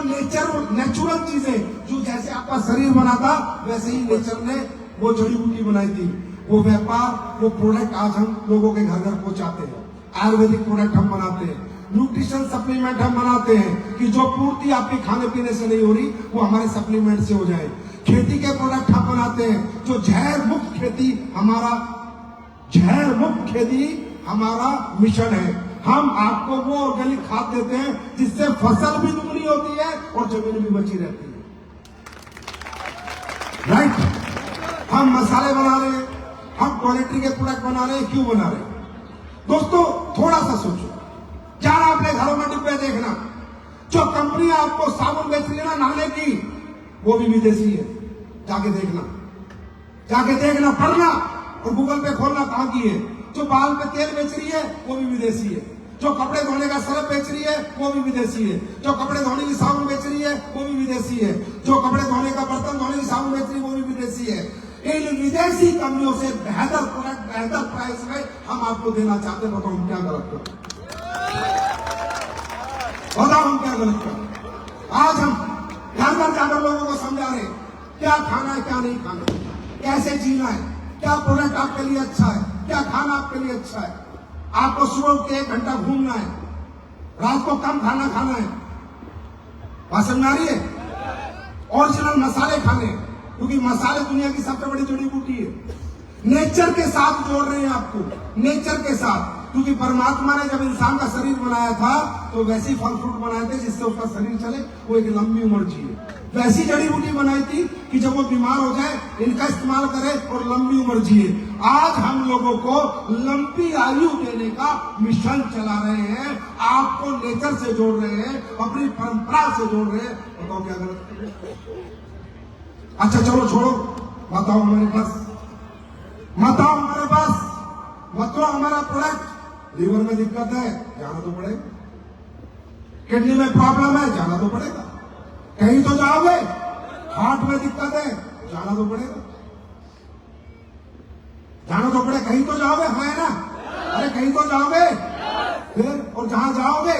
नेचुरल चीजें, जो जैसे आपका शरीर बना था वैसे ही नेचर ने वो जड़ी बूटी बनाई थी। वो व्यापार, वो प्रोडक्ट आज हम लोगों के घर घर पहुंचाते हैं। आयुर्वेदिक प्रोडक्ट हम बनाते हैं, न्यूट्रिशन सप्लीमेंट हम बनाते हैं कि जो पूर्ति आपके खाने पीने से नहीं हो रही, वो हमारे सप्लीमेंट से हो जाए। खेती के प्रोडक्ट हम बनाते हैं, जो जहर मुक्त खेती, हमारा मिशन है। हम आपको वो ऑर्गेनिक खाद देते हैं जिससे फसल भी दुगनी होती है और जमीन भी बची रहती है, राइट? हम मसाले बना रहे हैं, हम क्वालिटी के प्रोडक्ट बना रहे हैं। क्यों बना रहे हैं दोस्तों? थोड़ा सा सोचो, जाना अपने घरों में डिब्बे देखना, जो कंपनी आपको साबुन बेच रही है ना नहाने की, वो भी विदेशी है। जाके देखना, पढ़ना और गूगल पे खोलना कहां की है। जो बाल पे तेल बेच रही है वो भी विदेशी है, जो कपड़े धोने का सरफ बेच रही है वो भी विदेशी है, जो कपड़े धोने की साबुन बेच रही है वो भी विदेशी है, जो कपड़े धोने का बर्तन धोने की साबुन बेच रही है वो भी विदेशी है। इन विदेशी कंपनियों से बेहतर प्रोडक्ट, बेहतर प्राइस में हम आपको देना चाहते हैं। बताओ हम क्या गलत कर, बताओ हम क्या गलत कर। आज हम घर घर जाकर लोगों को समझा रहे हैं क्या खाना है, क्या नहीं खाना, कैसे जीना है, क्या प्रोडक्ट आपके लिए अच्छा है, क्या खाना आपके लिए अच्छा है। आपको सुबह उठ के 1 घंटा घूमना है, रात को कम खाना खाना है। बात समझ आ रही है? ओरिजिनल मसाले खाने, क्योंकि मसाले दुनिया की सबसे बड़ी जड़ी बूटी है। नेचर के साथ जोड़ रहे हैं आपको, नेचर के साथ, क्योंकि परमात्मा ने जब इंसान का शरीर बनाया था तो वैसी फल फ्रूट बनाए थे जिससे उसका शरीर चले, वो एक लंबी उम्र जिए। वैसी जड़ी बूटी बनाई थी कि जब वो बीमार हो जाए इनका इस्तेमाल करे और लंबी उम्र जिए। आज हम लोगों को लंबी आयु देने का मिशन चला रहे हैं, आपको नेचर से जोड़ रहे हैं, अपनी परंपरा से जोड़ रहे हैं। बताओ क्या गलत? अच्छा चलो छोड़ो, बताओ हमारे पास, बताओ हमारा प्रोडक्ट। लीवर में दिक्कत है, जाना तो पड़ेगा। किडनी में प्रॉब्लम है, जाना तो पड़ेगा। कहीं तो जाओगे। हार्ट में दिक्कत है, जाना तो पड़ेगा, जाना तो पड़ेगा। कहीं तो जाओगे, है ना? अरे कहीं तो जाओगे। फिर और जहां जाओगे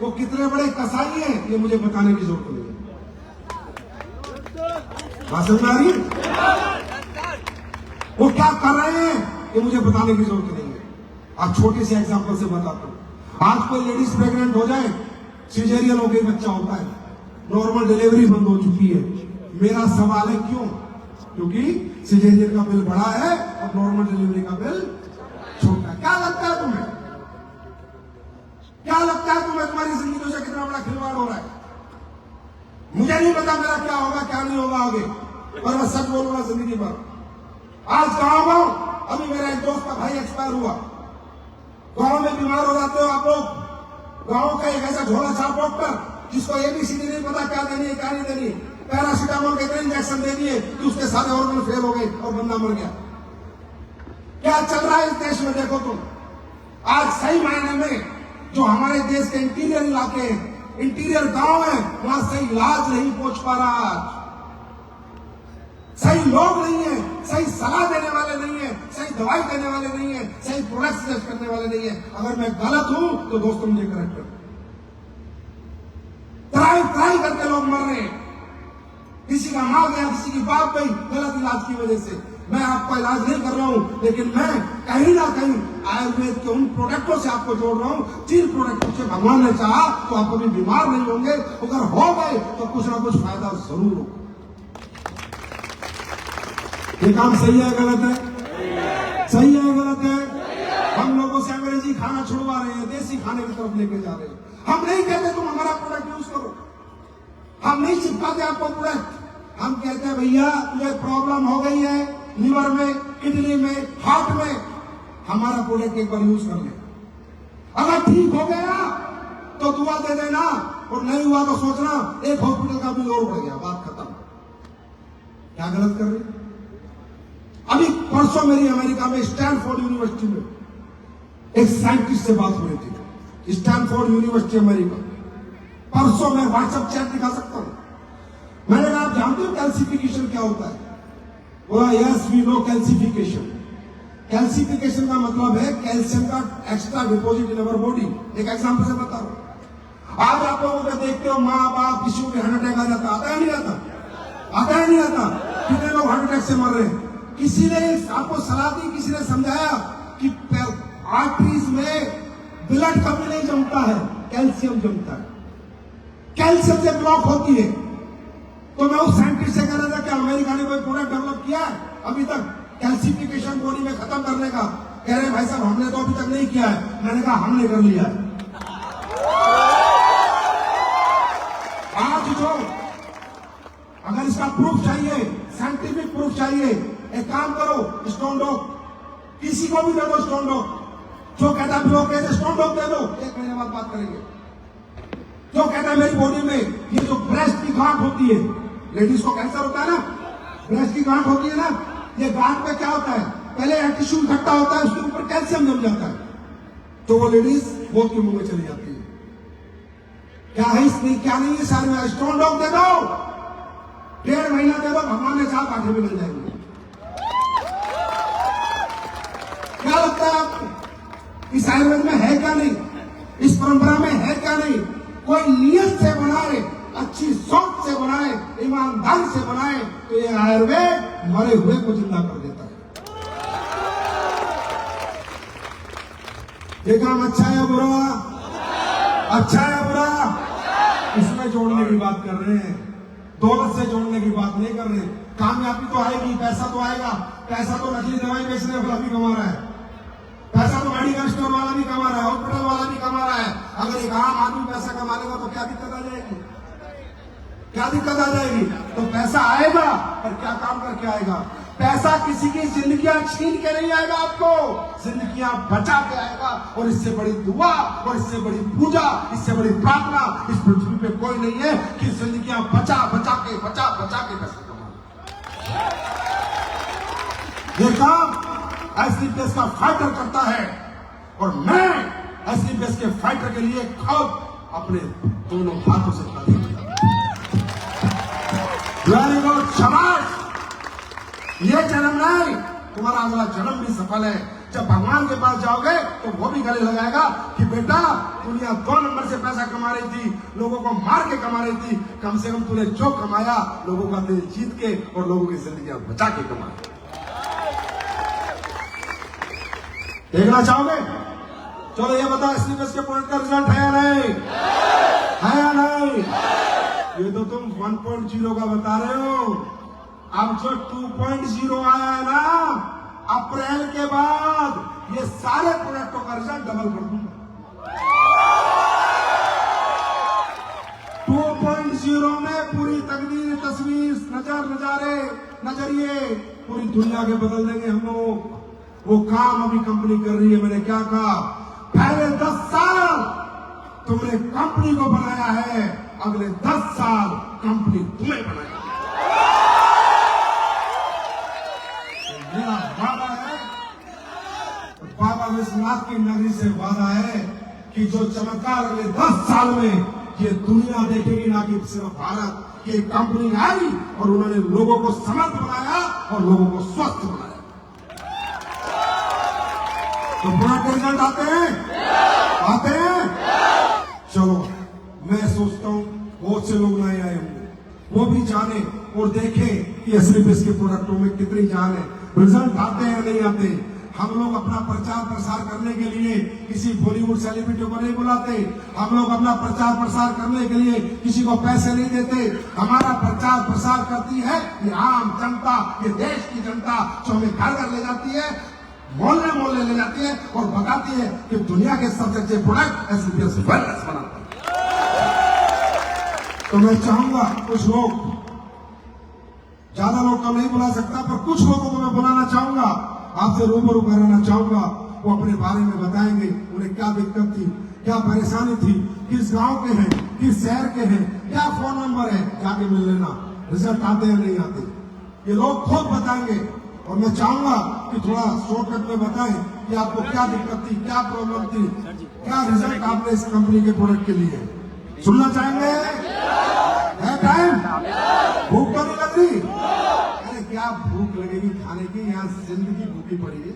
वो कितने बड़े कसाई हैं ये मुझे बताने की जरूरत नहीं है। बात समझ में आ रही है? वो क्या कर रहे हैं ये मुझे बताने की जरूरत नहीं है। आप छोटे से एग्जांपल से बताता हूं। आज कोई लेडीज प्रेग्नेंट हो जाए, सिजेरियन हो गई, बच्चा होता है, नॉर्मल डिलीवरी बंद हो चुकी है, मेरा सवाल है क्यों? क्योंकि सिजेरियन का बिल बड़ा है और नॉर्मल डिलीवरी का बिल छोटा है। क्या लगता है तुम्हें? क्या लगता है तुम्हें तुम्हारी जिंदगी से कितना बड़ा खिलवाड़ हो रहा है? मुझे नहीं पता मेरा क्या होगा क्या नहीं होगा आगे, पर मैं सच बोलूंगा जिंदगी भर। आज गांव अभी मेरा एक दोस्त का भाई एक्सपायर हुआ। गांव में बीमार हो जाते हो आप लोग, गांव का एक ऐसा झोला छाप डॉक्टर जिसको एबीसीडी नहीं पता क्या देनी है क्या नहीं देनी, पैरासीटामोल के 3 इंजेक्शन दे दिए कि उसके सारे ऑर्गन फेल हो गए और बंदा मर गया। क्या चल रहा है इस देश में देखो तुम। आज सही मायने में जो हमारे देश के इंटीरियर इलाके हैं, इंटीरियर गांव है, वहां सही इलाज नहीं पहुंच पा रहा। सही लोग नहीं है, सही सलाह देने वाले नहीं है, सही दवाई देने वाले नहीं है, सही प्रोडक्ट सजेस्ट करने वाले नहीं है। अगर मैं गलत हूं तो दोस्तों मुझे करेक्ट करो। ट्राई करके लोग मर रहे हैं। किसी का मां गया, किसी की बाप गई गलत इलाज की वजह से। मैं आपका इलाज नहीं कर रहा हूं, लेकिन मैं कहीं ना कहीं आयुर्वेद के उन प्रोडक्टों से आपको जोड़ रहा हूं जिन प्रोडक्टों से भगवान ने चाहा तो आप कभी बीमार नहीं होंगे। अगर हो गए तो कुछ ना कुछ फायदा जरूर होगा। ये काम सही है गलत है? सही है गलत है? हम लोगों से अंग्रेजी खाना छुड़वा रहे हैं, देसी खाने की तरफ लेके जा रहे हैं। हम नहीं कहते तुम हमारा प्रोडक्ट यूज करो, हम नहीं चिपकाते आपको प्रोडक्ट। हम कहते हैं भैया तुझे प्रॉब्लम हो गई है लीवर में, किडनी में, हार्ट में, हमारा प्रोडक्ट एक बार यूज कर ले। अगर ठीक हो गया तो दुआ दे देना, और नहीं हुआ तो सोचना एक हॉस्पिटल का बिल और बढ़ गया, बात खत्म। क्या गलत कर रहे? अभी परसों मेरी अमेरिका में स्टैनफोर्ड यूनिवर्सिटी में एक साइंटिस्ट से बात हुई थी। Stanford university America. परसों मैं व्हाट्सएप चैट दिखा सकता हूं। मैंने कहा आप जानते हो कैल्सिफिकेशन क्या होता है? बोला yes we know calcification. Calcification का मतलब है कैल्शियम का extra deposit in our body. एक एग्जांपल से बता रहा हूं। आज आप लोगों को देखते हो माँ बाप किसी को हार्ट अटैक आ जाता, आता है नहीं आता? आता है नहीं आता? कितने लोग हार्ट अटैक से मर रहे हैं? किसी ने आपको सलाह दी, किसी ने समझाया कि आर्टरीज में ब्लड कभी नहीं जमता है, कैल्शियम जमता है, कैल्शियम से ब्लॉक होती है। तो मैं उस साइंटिस्ट से कह रहा था कि अमेरिका ने कोई प्रोडक्ट डेवलप किया है अभी तक कैल्सिफिकेशन बॉडी में खत्म करने का? कह रहे भाई साहब हमने तो अभी तक नहीं किया है। मैंने कहा हमने कर लिया है। आज जो अगर इसका प्रूफ चाहिए, साइंटिफिक प्रूफ चाहिए, एक काम करो स्टोन डॉग किसी को भी दे दो। स्टोन डॉग जो कहता है ब्लॉक है स्टोन डॉग दे दो, 1 महीने बाद बात करेंगे। जो कहता है मेरी बॉडी में ये जो ब्रेस्ट की गांठ होती है, लेडीज को कैंसर होता है ना, ब्रेस्ट की गांठ होती है ना, ये गांठ में क्या होता है? पहले टिश्यू इकट्ठा होता है, उसके ऊपर कैल्शियम जम जाता है, तो वो लेडीज मौत के मुंह में चली जाती है। क्या है इसमें? क्या नहीं है सारे में? स्टोन डॉग दे दो, 1.5 महीना दे दो, भगवान ने चाहा कांठे भी मिल जाएंगे। क्या लगता है आपको? इस आयुर्वेद में है क्या नहीं? इस परंपरा में है क्या नहीं? कोई नियत से बनाए, अच्छी सोच से बनाए, ईमानदारी से बनाए तो ये आयुर्वेद मरे हुए को जिंदा कर देता है। ये काम अच्छा है या बुरा? अच्छा है या बुरा? इसमें जोड़ने की बात कर रहे हैं, दौलत से जोड़ने की बात नहीं कर रहे। कामयाबी तो आएगी, पैसा तो आएगा। पैसा तो नकली दवाई बेचने वाला भी कमा रहा है, पैसा तो मेडिकल स्टोर वाला भी कमा रहा है, हॉस्पिटल वाला भी कमा रहा है। अगर एक आम आदमी पैसा कमा लेगा तो क्या दिक्कत आ जाएगी? क्या दिक्कत आ जाएगी? तो पैसा आएगा पर क्या काम करके आएगा? पैसा किसी की जिंदगियां छीन के नहीं आएगा, आपको जिंदगियां बचा के आएगा। और इससे बड़ी दुआ और इससे बड़ी पूजा, इससे बड़ी प्रार्थना इस पृथ्वी पे कोई नहीं है कि जिंदगियां बचा बचा के पैसा कमा। ये काम एसलीपीएस का फाइटर करता है और मैं एसलीपीएस के फाइटर के लिए खुद अपने दोनों हाथों से ताली बजाता हूं। वेरी गुड, शाबाश। ये जन्म नहीं, तुम्हारा अगला जन्म भी सफल है। जब भगवान के पास जाओगे तो वो भी गले लगाएगा कि बेटा दुनिया 2 नंबर से पैसा कमा रही थी, लोगों को मार के कमा रही थी, कम से कम तूने जो कमाया लोगों का दिल जीत के और लोगों की जिंदगी बचा के कमाया। देखना चाहोगे? चलो ये बताओ एसलीपीएस के प्रोडक्ट का रिजल्ट है या नहीं? है या नहीं? ये तो तुम 1.0 का बता रहे हो। अब जो 2.0 आया है ना, अप्रैल के बाद ये सारे प्रोडक्टों का रिजल्ट डबल कर दूंगा। 2.0 में पूरी तकदीर, तस्वीर, नजरिए पूरी दुनिया के बदल देंगे हम लोग। वो काम अभी कंपनी कर रही है। मैंने क्या कहा? पहले 10 साल तुमने कंपनी को बनाया है, अगले 10 साल कंपनी तुम्हें बनाएगी। मेरा वादा है, बाबा विश्वनाथ की नगरी से वादा है कि जो चमत्कार अगले 10 साल में ये दुनिया देखेगी, ना कि सिर्फ भारत। ये कंपनी आई और उन्होंने लोगों को समर्थ बनाया और लोगों को स्वस्थ बनाया। तो प्रोडक्ट के रिजल्ट आते हैं। चलो मैं सोचता हूं बहुत से लोग नए आए होंगे, वो भी जाने और देखें कि एसलीपीएस के प्रोडक्टों में कितनी जान है। रिजल्ट आते हैं नहीं आते? हम लोग अपना प्रचार प्रसार करने के लिए किसी बॉलीवुड सेलिब्रिटी को नहीं बुलाते। हम लोग अपना प्रचार प्रसार करने के लिए किसी को पैसे नहीं देते। हमारा प्रचार प्रसार करती है ये आम जनता, ये देश की जनता, जो हमें घर घर ले जाती है, मोहल्ले मोहल्ले ले जाती है और बताती है कि दुनिया के सबसे अच्छे प्रोडक्ट एसलीपीएस वेलनेस बनाता है। तो मैं चाहूंगा कुछ लोग, ज्यादा लोग तो नहीं बुला सकता, पर कुछ लोगों को मैं बुलाना चाहूंगा, आपसे रूबरू कराना चाहूंगा। वो अपने बारे में बताएंगे, उन्हें क्या दिक्कत थी, क्या परेशानी थी, किस गांव के हैं, किस शहर के हैं, क्या फोन नंबर है, जाके मिल लेना। रिजल्ट आते हैं नहीं आते ये लोग खुद बताएंगे। और मैं चाहूंगा कि थोड़ा शॉर्टकट में बताएं कि आपको क्या दिक्कत थी, क्या प्रॉब्लम थी, क्या रिजल्ट आपने इस कंपनी के प्रोडक्ट के लिए। सुनना चाहेंगे? है टाइम? भूख तो नहीं लग रही? अरे क्या भूख लगेगी खाने की, यहाँ जिंदगी भूखी पड़ी है।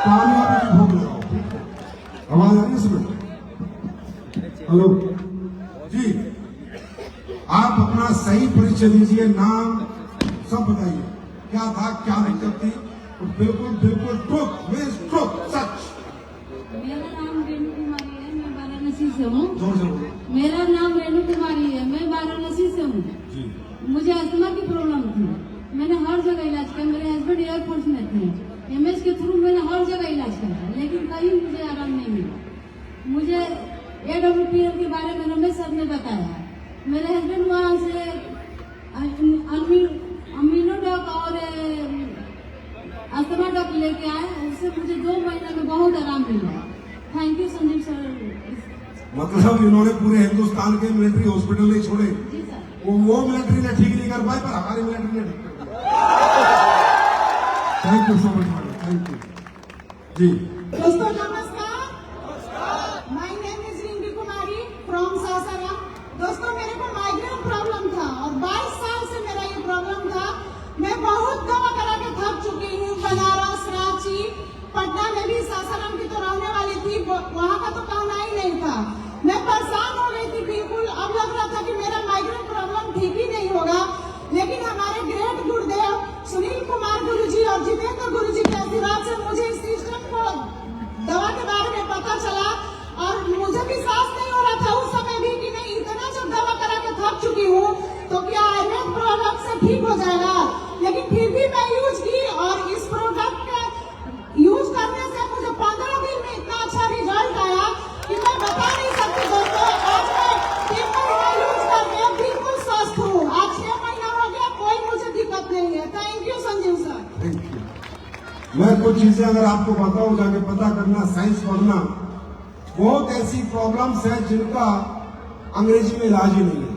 कामयाबी की भूख लगाओ। ठीक है, आवाज आ रही है इसमें? हेलो जी, आप अपना सही परिचय दीजिए, नाम सब बताइए, क्या था, क्या दिक्कत थी। बिल्कुल बिल्कुल ट्रुथ, सच। मेरा नाम रेणु कुमारी है, मैं वाराणसी से हूँ। जोर से बोलो। मेरा नाम रेणु कुमारी है, मैं वाराणसी से हूँ। मुझे अस्थमा की प्रॉब्लम थी, मैंने हर जगह इलाज किया। मेरे हस्बैंड एयरफोर्स में थे, एमएस के थ्रू मैंने हर जगह इलाज किया, लेकिन कहीं मुझे आराम नहीं मिला। मुझे AWPL के बारे में रमेश सर ने बताया। मेरे हस्बैंड वहाँ से अमीनोडॉक और अस्थमा डॉक लेके आए, उससे मुझे 2 महीने में बहुत आराम मिला। Thank you Sanjeev sir. मतलब इन्होंने पूरे हिंदुस्तान के मिलिट्री हॉस्पिटल नहीं छोड़े। जी सर। वो मिलिट्री ने ठीक नहीं कर पाए, पर हमारी मिलिट्री ने ठीक कर दिया। Thank you so much, thank you ji. दोस्तों नमस्कार, my name is Rinki Kumari from Sasaram. दोस्तों मेरे को माइग्रेन प्रॉब्लम था और 22 साल से मेरा ये प्रॉब्लम था। मैं बहुत दवा करा के थक चुकी हूँ। बनारस, रांची, पटना में भी सासाराम की तो रहने वाली थी, वहाँ का तो कहना ही नहीं था। मैं परेशान हो गई थी बिल्कुल। अब लग रहा था कि मेरा माइग्रेन प्रॉब्लम ठीक ही नहीं होगा, लेकिन हमारे ग्रेट गुरुदेव सुनील कुमार गुरुजी और जितेंद्र गुरुजी के आशीर्वाद से मुझे इस सिस्टम को, दवा के बारे में पता चला और मुझे विश्वास नहीं हो रहा था उस समय भी कि मैं इतना जब दवा करा के थक चुकी हूँ तो क्या आयुर्वेद प्रोडक्ट से ठीक हो जाएगा। लेकिन फिर भी मैं यूज की और इस प्रोडक्ट का यूज करने से मुझे 15 दिन में इतना अच्छा रिजल्ट आया कि मैं बता नहीं सकती दोस्तों। आज मैं 3 महीना यूज करके बिल्कुल स्वस्थ हूँ। आज 6 महीना हो गया, कोई मुझे दिक्कत नहीं है। Thank you Sanjeev sir. Thank you. मैं कुछ चीजें अगर आपको बताऊं, जाके पता करना, साइंस पढ़ना। बहुत ऐसी प्रॉब्लम्स है जिनका अंग्रेजी में इलाज ही नहीं है।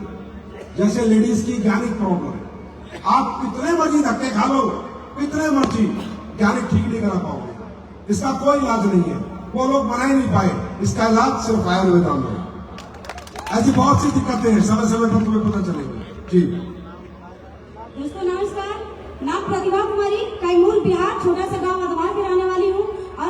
जैसे लेडीज की गैनिक प्रॉब्लम, आप कितने मर्जी धक्के खा लो, कितने मर्जी, गैनिक ठीक नहीं करा पाओगे। इसका कोई इलाज नहीं है, वो लोग बना ही नहीं पाए। इसका इलाज सिर्फ आयुर्वेदा में। ऐसी बहुत सी दिक्कतें हैं, समय समय पर तुम्हें पता चलेगी जी। दोस्तों नमस्कार, नाम प्रतिभा कुमारी, कैमूर बिहार, छोटा सा गांव अदवार की रहने वाली हूँ और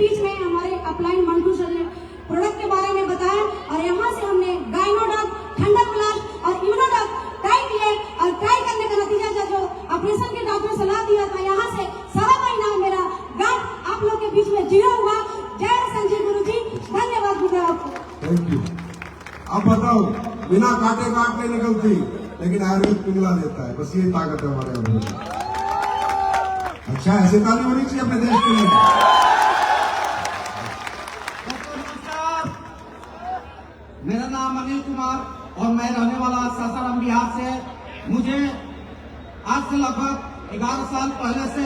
स्पीच में हमारे अपलाइन मंटू सर ने प्रोडक्ट के बारे में बताया और यहाँ से हमने गाइनोडॉक, ठंडक प्लस और इम्यूनोडॉक ट्राई किए और ट्राई करने का नतीजा जो ऑपरेशन के डॉक्टर सलाह दिया था, यहाँ से 7 महीना मेरा गांठ आप लोग के बीच में जीरो हुआ। जय संजय गुरु जी, धन्यवाद गुरुदेव आपको। Thank you. अब बताओ, बिना काटे काट नहीं निकलती, लेकिन आयुर्वेद पिघला देता है। बस ये ताकत है हमारे अंदर। अच्छा, ऐसे ताली होनी चाहिए अपने देश के लिए। नमस्कार, मेरा नाम अनिल कुमार और मैं रहने वाला सासाराम बिहार से। मुझे आज से लगभग 11 साल पहले से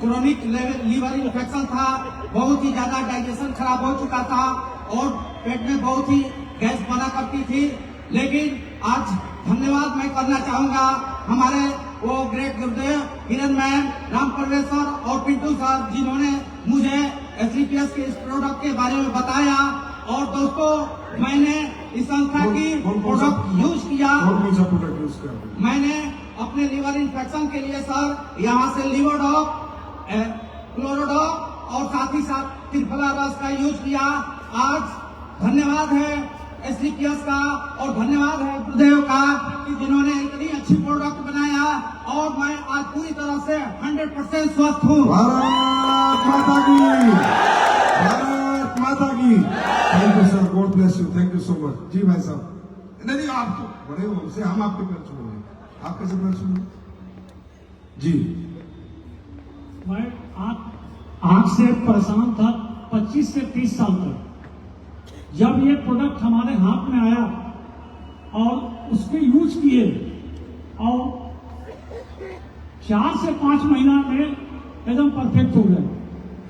क्रोनिक लीवर इन्फेक्शन था। बहुत ही ज्यादा डाइजेशन खराब हो चुका था और पेट में बहुत ही गैस बना करती थी। लेकिन आज धन्यवाद मैं करना चाहूंगा हमारे वो ग्रेट गुरुदेव हिरन मैन, राम परमेश्वर और पिंटू सर, जिन्होंने मुझे SCPS के इस प्रोडक्ट के बारे में बताया। और दोस्तों, मैंने इस संस्था की प्रोडक्ट यूज किया। कौन सा प्रोडक्ट यूज किया? मैंने अपने लीवर इन्फेक्शन के लिए सर यहाँ से लिवोडॉक, क्लोरोडॉक और साथ ही साथ त्रिफला रस का यूज किया। आज धन्यवाद है SCPS का और धन्यवाद है गुरुदेव का कि जिन्होंने इतनी अच्छी प्रोडक्ट बनाया और मैं आज पूरी तरह से 100% स्वस्थ हूँ। भारत माता की, भारत माता की। Thank you sir, God bless you, thank you so much. जी भाई साहब। नहीं, आप तो बड़े हो हमसे, हम आपके पैर छूएंगे, आप कैसे पैर छूएंगे? जी। मैं आंख से परेशान था 25 से 30 साल तक। जब ये प्रोडक्ट हमारे हाथ में आया और उसके यूज किए और 4 से 5 महीना में एकदम परफेक्ट हो गए।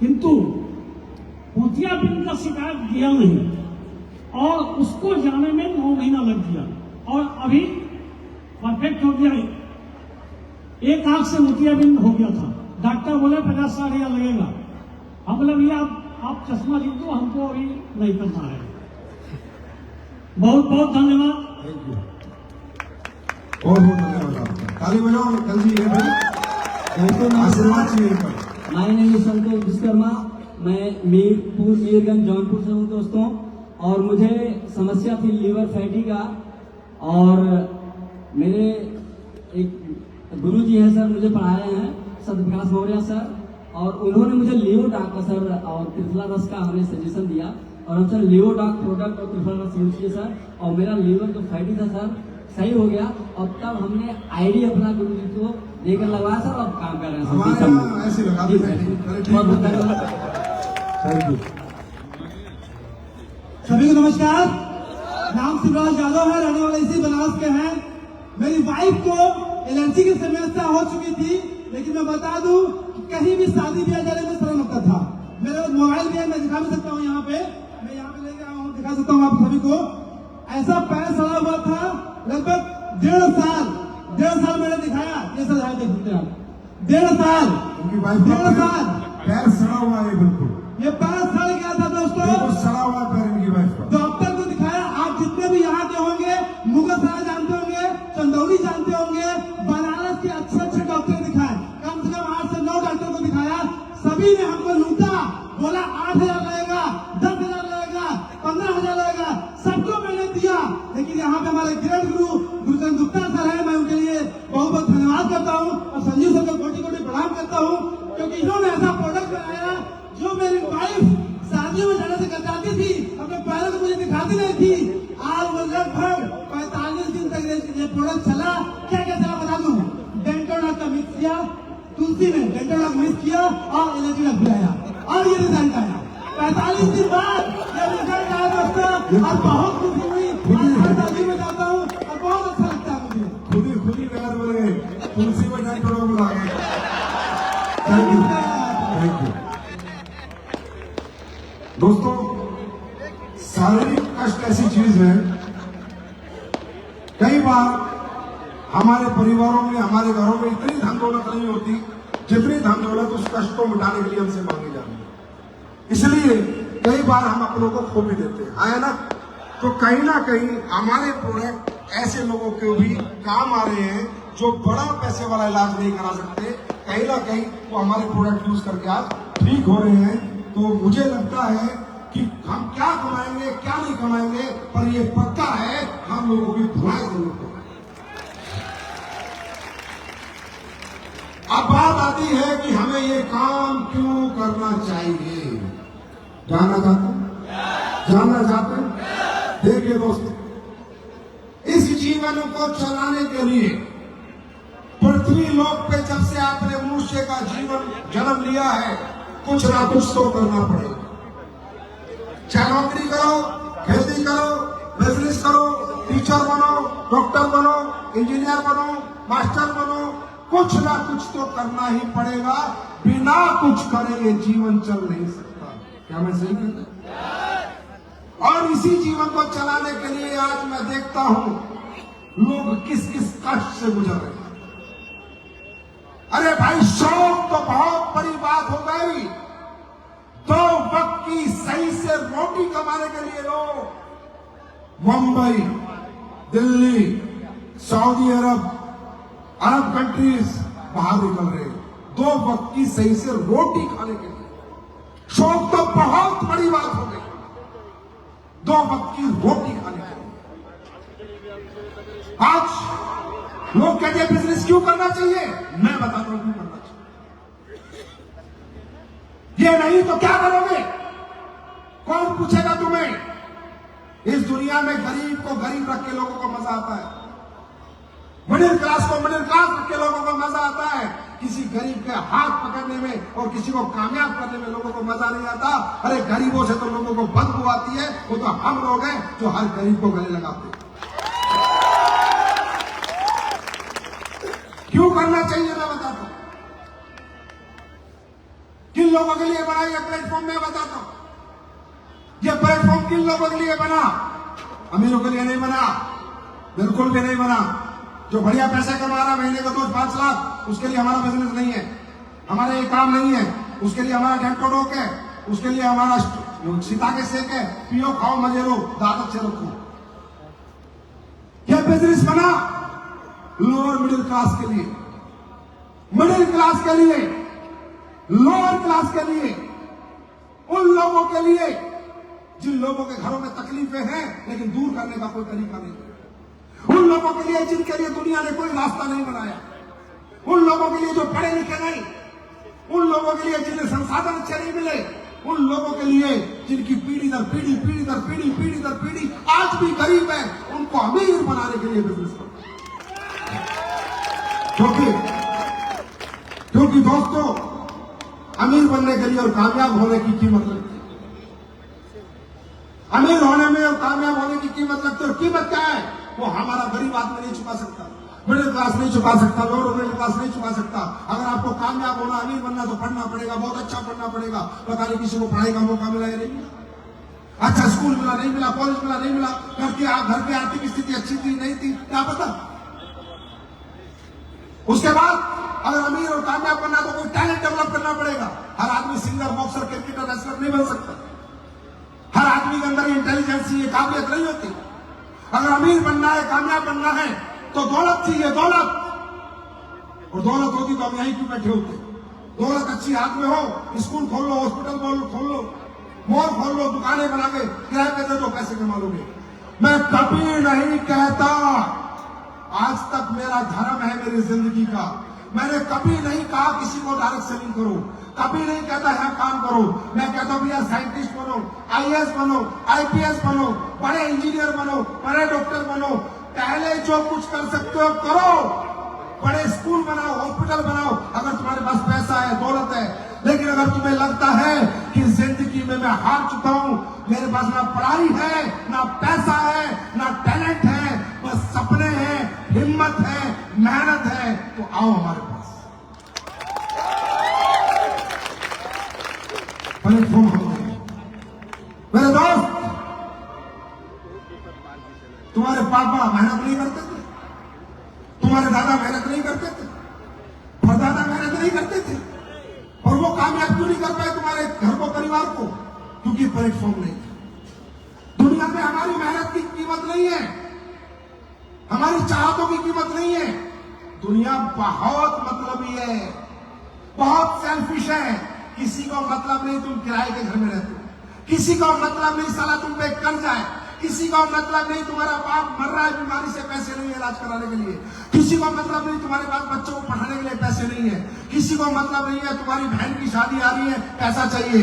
किंतु मोतियाबिंद का शिकायत किया नहीं और उसको जाने में 9 महीना लग गया और अभी परफेक्ट हो गया। एक आंख से मोतियाबिंद हो गया था। डॉक्टर बोले 50-60 हजार लगेगा। हम बोले भैया आप चश्मा ली दो, हमको अभी नहीं करना है। बहुत बहुत धन्यवाद। थैंक यू, बहुत बहुत धन्यवाद आपका। ताली बजाओ, जल्दी है भाई, आशीर्वाद चाहिए पर। माय नेम इज संतोष विश्वकर्मा। मैं मीरगंज जौनपुर से हूँ दोस्तों। और मुझे समस्या थी लीवर फैटी का और मेरे एक गुरुजी हैं सर, मुझे पढ़ाए हैं सत्यप्रकाश मौर्य सर, और उन्होंने मुझे लियोडॉक का सर और त्रिफला रस का हमें सजेशन दिया और हम सर लियोडॉक प्रोडक्ट और त्रिफला रस यूज किए सर और मेरा लीवर जो फैटी था सर सही हो गया। और तब हमने आईडी अपना गुरु जी को देकर लगवाया सर और काम कर रहे हैं हमारे सर। यहाँ ऐसे लगा देते हैं। बहुत बहुत धन्यवाद। Thank you. सभी को नमस्कार। नाम शिवराज यादव है, रहने वाले इसी बनारस के हैं। मेरी वाइफ को एलर्जी की समस्या हो चुकी थी, लेकिन मैं बता दूं कि कहीं भी शादी ब्याह जाने में शर्म लगता था। मेरे पास मोबाइल भी है, मैं दिखा भी सकता हूँ यहाँ पे, मैं यहाँ पे लेके आया हूँ, दिखा सकता हूँ आप सभी को। ऐसा पैर सड़ा हुआ था लगभग 1.5 साल मैंने दिखाया। ये सर है, देखते आप 1.5 साल, उनकी वाइफ 1.5 साल पैर सड़ा हुआ है, बिल्कुल ये पैर सड़ गया था दोस्तों। बिल्कुल सड़ा हुआ है पैर इनकी वाइफ का। डॉक्टर को दिखाया। आप जितने भी यहाँ के होंगे, मुगलसराय जानते होंगे, चंदौली जानते होंगे, बनारस के अच्छे डॉक्टर दिखाए। कम से कम 8 से 9 डॉक्टर को दिखाया। सभी ने हमको लूटा, बोला 8,000 लगेगा, 10,000 लगेगा, 15,000 लगेगा, सबको मैंने दिया। लेकिन यहाँ पे हमारे ग्रेट गुरु गुरुचंद गुप्ता सर है, मैं उनके लिए बहुत बहुत धन्यवाद करता हूँ और संजीव सर को कोटि प्रणाम करता हूँ, क्योंकि इन्होंने ऐसा प्रोडक्ट बनाया जो मेरी वाइफ शादियों में जाने से कतराती थी, अपने पैरों को मुझे दिखाती नहीं थी। आज वो लगभग 45 दिन तक ये प्रोडक्ट चला। क्या क्या चला बता दूं। डेंटोडॉक का मिक्स किया, तुलसी ने डेंटोडॉक मिक्स किया और एलर्जी का बुलाया और ये रिजल्ट आया। 45 दिन बाद ये रिजल्ट आया दोस्तों और बहुत खुशी हुई। आज शादी में जाता हूँ और बहुत अच्छा लगता है मुझे। खुद ही पैर बोल गए, तुलसी में डेंटोडॉक बुला गए। Thank you, thank you. दोस्तों, शारीरिक कष्ट ऐसी चीज है, कई बार हमारे परिवारों में, हमारे घरों में इतनी धन दौलत नहीं होती जितनी धन दौलत उस कष्ट को मिटाने के लिए हमसे मांगी जाती है। इसलिए कई बार हम अपनों को खो भी देते हैं, है ना। तो कहीं ना कहीं हमारे प्रोडक्ट ऐसे लोगों के भी काम आ रहे हैं जो बड़ा पैसे वाला इलाज नहीं करा सकते। कहीं ना कहीं वो हमारे प्रोडक्ट यूज करके आज ठीक हो रहे हैं। तो मुझे लगता है कि हम क्या कमाएंगे क्या नहीं कमाएंगे, पर ये पक्का है हम लोगों की दुआएं जरूर करें। अब बात आती है कि हमें ये काम क्यों करना चाहिए। जानना चाहते हैं? देखिए दोस्तों, इस जीवन को चलाने के लिए पृथ्वी लोक पे जब से आपने मनुष्य का जीवन जन्म लिया है, कुछ ना कुछ तो करना पड़ेगा। चाहे नौकरी करो, खेती करो, बिजनेस करो, टीचर बनो, डॉक्टर बनो, इंजीनियर बनो, मास्टर बनो, कुछ ना कुछ तो करना ही पड़ेगा। बिना कुछ करे ये जीवन चल नहीं सकता। क्या मैं सही कहता? और इसी जीवन को चलाने के लिए आज मैं देखता हूं लोग किस किस कष्ट से गुजर रहे हैं। अरे भाई, शौक तो बहुत बड़ी बात हो गई। 2 वक्त की सही से रोटी कमाने के लिए लोग मुंबई, दिल्ली, सऊदी अरब कंट्रीज बाहर निकल रहे हैं 2 वक्त की सही से रोटी खाने के लिए। शौक तो बहुत बड़ी बात हो गई, 2 वक्त की रोटी खाने के लिए। आज लोग कहते हैं बिजनेस क्यों करना चाहिए, मैं बताता हूं क्यों करना चाहिए। ये नहीं तो क्या करोगे? कौन पूछेगा तुम्हें? इस दुनिया में गरीब को गरीब रख के लोगों को मजा आता है, मिडिल क्लास को मिडिल क्लास रख के लोगों को मजा आता है। किसी गरीब के हाथ पकड़ने में और किसी को कामयाब करने में लोगों को मजा नहीं आता। अरे गरीबों से तो लोगों को बदबू आती है, वो तो हम लोग हैं जो हर गरीब को गले लगाते हैं। क्यों करना चाहिए मैं बताता हूं। किन लोगों के लिए बना ये प्लेटफॉर्म मैं बताता हूं। ये प्लेटफॉर्म किन लोगों के लिए बना? अमीरों के लिए नहीं बना, बिल्कुल भी नहीं बना। जो बढ़िया पैसे कमा रहा, महीने का 2-5 लाख, उसके लिए हमारा बिजनेस नहीं है, हमारा ये काम नहीं है। उसके लिए हमारा डेंटोडोक है, उसके लिए हमारा सीता के सेक है, पियो खाओ मजे लो, दादत से रखो। यह बिजनेस बना लोअर मिडिल क्लास के लिए, मिडिल क्लास के लिए, लोअर क्लास के लिए, उन लोगों के लिए जिन लोगों के घरों में तकलीफें हैं लेकिन दूर करने का कोई तरीका नहीं, उन लोगों के लिए जिनके लिए दुनिया ने कोई रास्ता नहीं बनाया, उन लोगों के लिए जो पढ़े लिखे नहीं, उन लोगों के लिए जिन्हें संसाधन अच्छे नहीं मिले, उन लोगों के लिए जिनकी पीढ़ी दर पीढ़ी, पीढ़ी दर पीढ़ी, पीढ़ी दर पीढ़ी आज भी गरीब है, उनको अमीर बनाने के लिए बिजनेस करो। क्योंकि दोस्तों, अमीर बनने के लिए और कामयाब होने की कीमत लगती है। अमीर होने में और कामयाब होने की कीमत लगती है। और कीमत क्या है? वो हमारा गरीब आदमी नहीं चुका सकता, मिडिल क्लास नहीं चुका सकता, लोअर मिडिल क्लास नहीं चुका सकता। अगर आपको कामयाब होना, अमीर बनना तो पढ़ना पड़ेगा, बहुत अच्छा पढ़ना पड़ेगा। पता नहीं किसी को पढ़ाई का मौका मिला या नहीं मिला, अच्छा स्कूल मिला नहीं मिला, कॉलेज मिला नहीं मिला, घर की आर्थिक स्थिति अच्छी थी नहीं थी, क्या पता। उसके बाद अगर अमीर और कामयाब बनना तो कोई टैलेंट डेवलप करना पड़ेगा। हर आदमी सिंगर, बॉक्सर, क्रिकेटर, रेसलर नहीं बन सकता। हर आदमी के अंदर इंटेलिजेंस, ये काबिलियत नहीं होती। अगर अमीर बनना है, कामयाब बनना है तो दौलत चाहिए, दौलत। और दौलत होती तो हम यहीं क्यों बैठे होते? दौलत अच्छी हाथ में हो, स्कूल खोल लो, हॉस्पिटल खोल लो, मॉल खोल लो, दुकानें बना के किराए पे दे दो, पैसे कमा लोगे। मैं कभी नहीं कहता, आज तक मेरा धर्म है मेरी जिंदगी का, मैंने कभी नहीं कहा किसी को डायरेक्ट सेलिंग करो, कभी नहीं कहता है काम करो। मैं कहता हूं यार साइंटिस्ट बनो, आईएएस बनो, आईपीएस बनो, बड़े इंजीनियर बनो, बड़े डॉक्टर बनो। पहले जो कुछ कर सकते हो करो, बड़े स्कूल बनाओ, हॉस्पिटल बनाओ, अगर तुम्हारे पास पैसा है, दौलत है। लेकिन अगर तुम्हें लगता है कि जिंदगी में मैं हार चुका हूं, मेरे पास ना पढ़ाई है, ना पैसा है, ना टैलेंट है, बस सपने हैं, हिम्मत है, मेहनत है, तो आओ हमारे पास। प्लेटफॉर्म हम देंगे। मेरे दोस्त, तुम्हारे पापा मेहनत नहीं करते थे, तुम्हारे दादा मेहनत नहीं करते थे, परदादा मेहनत नहीं करते थे, और वो कामयाब क्यों नहीं कर पाए तुम्हारे घर को, परिवार को? क्योंकि प्लेटफॉर्म नहीं था। दुनिया में हमारी मेहनत की कीमत नहीं है, हमारी चाहतों की कीमत नहीं है। दुनिया बहुत मतलबी है, बहुत सेल्फिश है। किसी को मतलब नहीं तुम किराए के घर में रहते हो, किसी को मतलब नहीं साला तुम पे कर्ज है, किसी को मतलब नहीं तुम्हारा बाप मर रहा है बीमारी से पैसे नहीं है इलाज कराने के लिए, किसी को मतलब नहीं तुम्हारे पास बच्चों को पढ़ाने के लिए पैसे नहीं है, किसी को मतलब नहीं है तुम्हारी बहन की शादी आ रही है पैसा चाहिए।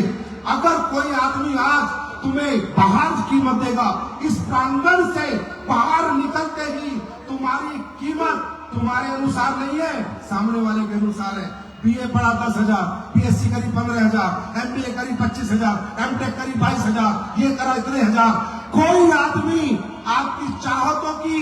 अगर कोई आदमी आज तुम्हें बाहर कीमत देगा, इस प्रांगण से बाहर निकलते ही तुम्हारी कीमत तुम्हारे अनुसार नहीं है, सामने वाले के अनुसार है। बीए पढ़ा 10,000, बीएससी करी 15,000, एमबीए करी 25,000, एमटेक करी 22,000, ये करा इतने हजार। कोई आदमी आपकी चाहतों की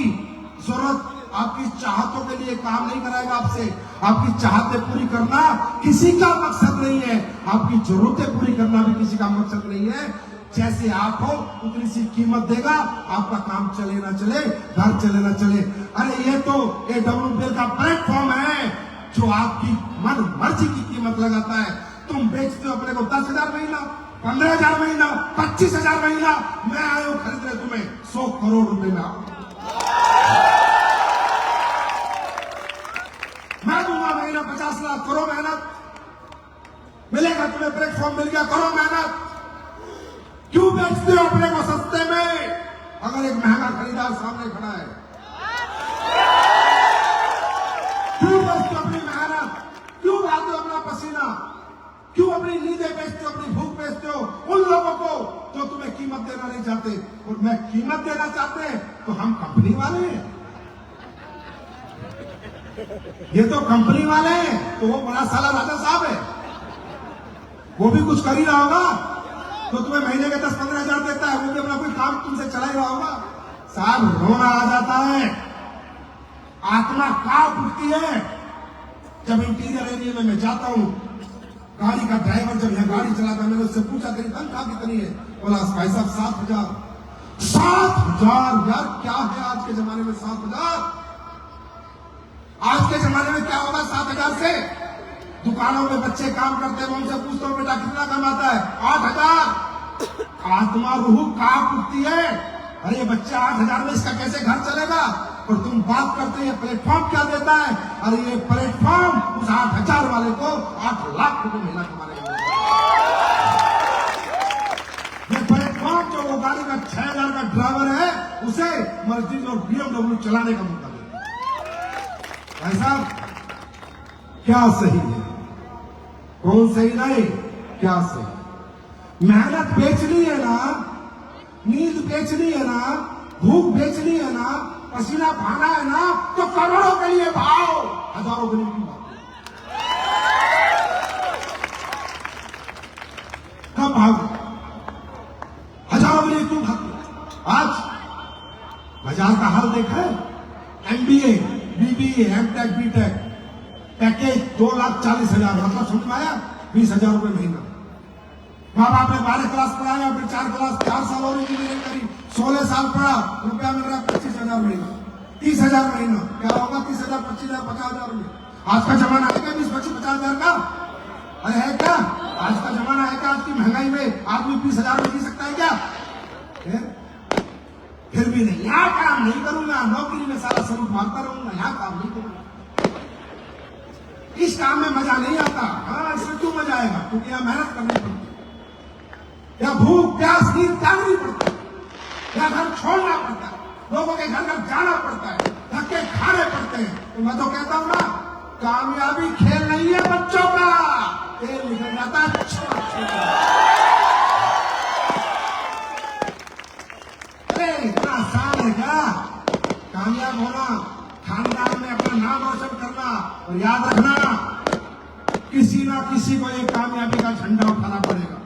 जरूरत, आपकी चाहतों के लिए काम नहीं कराएगा आपसे। आपकी चाहतें पूरी करना किसी का मकसद नहीं है, आपकी जरूरतें पूरी करना भी किसी का मकसद नहीं है। जैसे आप हो उतनी सी कीमत देगा, आपका काम चले ना चले, घर चले ना चले। अरे ये तो AWPL का प्लेटफॉर्म है जो आपकी मन मर्जी की कीमत लगाता है। तुम बेचते हो अपने को 10,000 महीना, 15,000 महीना, 25,000 महीना, मैं आया हूं खरीदने तुम्हें 100 करोड़ रुपए में। मैं दूंगा महीना 50 लाख, करो मेहनत, मिलेगा तुम्हें प्लेटफॉर्म, मिल गया, करो मेहनत। क्यों बेचते हो अपने को सस्ते में अगर एक महंगा खरीदार सामने खड़ा है? क्यों बेचते हो अपनी मेहनत, क्यों बहाते हो अपना पसीना, क्यों अपनी नींदें बेचते हो, अपनी भूख बेचते हो उन लोगों को जो तुम्हें कीमत देना नहीं चाहते? और मैं कीमत देना चाहते हैं तो हम कंपनी वाले हैं, ये तो कंपनी वाले हैं, तो वो बड़ा साला राजा साहब है, वो भी कुछ कर ही रहा होगा, तो तुम्हें महीने के 10-15 हजार देता है, वो भी अपना कोई काम तुमसे चला ही रहा होगा। साहब रोना आ जाता है, आत्मा कांप उठती है जब इंटीरियर एरिया में मैं जाता हूं। गाड़ी का ड्राइवर जब यहां गाड़ी चलाता है, मैंने उससे पूछा तेरी तनख्वाह कितनी है? बोला भाई साहब 7,000। 7,000 यार, क्या है आज के जमाने में 7,000? आज के जमाने में क्या होगा 7,000 से? दुकानों में बच्चे काम करते हैं, मैं उनसे पूछता हूँ बेटा कितना कमाता है? 8,000। आत्मा रूह कांप उठती है, अरे ये बच्चे 8,000 में इसका कैसे घर चलेगा? और तुम बात करते हैं प्लेटफॉर्म क्या देता है? अरे ये प्लेटफॉर्म उस 8,000 वाले को 8 लाख रुपए महीना कमाने। ये प्लेटफॉर्म जो वो गाड़ी का 6,000 का ड्राइवर है उसे मर्सिडीज और BMW चलाने का मौका देता है। भाई साहब क्या सही है, कौन सही नहीं, क्या सही? मेहनत बेचनी है ना, नींद बेचनी है ना, भूख बेचनी है ना, पसीना बहाना है ना, तो करोड़ों के लिए भाव, हजारों के लिए क्यों भाव? कब भाव? हजारों के लिए क्यों भाव? आज बाजार का हाल देखा है? MBA, BBA, MTech, BTech package 2,40,000, मतलब समझ में आया? 20,000 रुपए महीना। माँ बाप ने 12 क्लास पढ़ाया, फिर 4 क्लास 4 साल और इंजीनियरिंग करी, 16 साल पढ़ा, रुपया मिल रहा है 25,000 महीना, 30,000 महीना। क्या होगा 30,000, 25,000, 50,000 में? आज का जमाना है क्या 20-25, 50,000 का? अरे है क्या? आज का जमाना है क्या? आज की महंगाई में आदमी 20,000 में जी सकता है क्या? फिर भी नहीं, यहाँ काम नहीं करूंगा, नौकरी में सारा स्वरूप मारता रहूंगा, यहाँ काम नहीं करूंगा, इस काम में मजा नहीं आता। हाँ, इसमें क्यों मजा आएगा? क्योंकि यहाँ मेहनत करनी पड़ती है, या भूख प्यास नींद त्यागनी पड़ती है, या घर छोड़ना पड़ता है, लोगों के घर घर जाना पड़ता है, धक्के खाने पड़ते हैं। तो मैं तो कहता हूँ ना, कामयाबी खेल नहीं है बच्चों का, खेल निकल जाता है अरे इतना आसान है क्या कामयाब होना? खानदान में अपना नाम रोशन करना, और याद रखना किसी ना किसी को ये कामयाबी का झंडा उठाना पड़ेगा।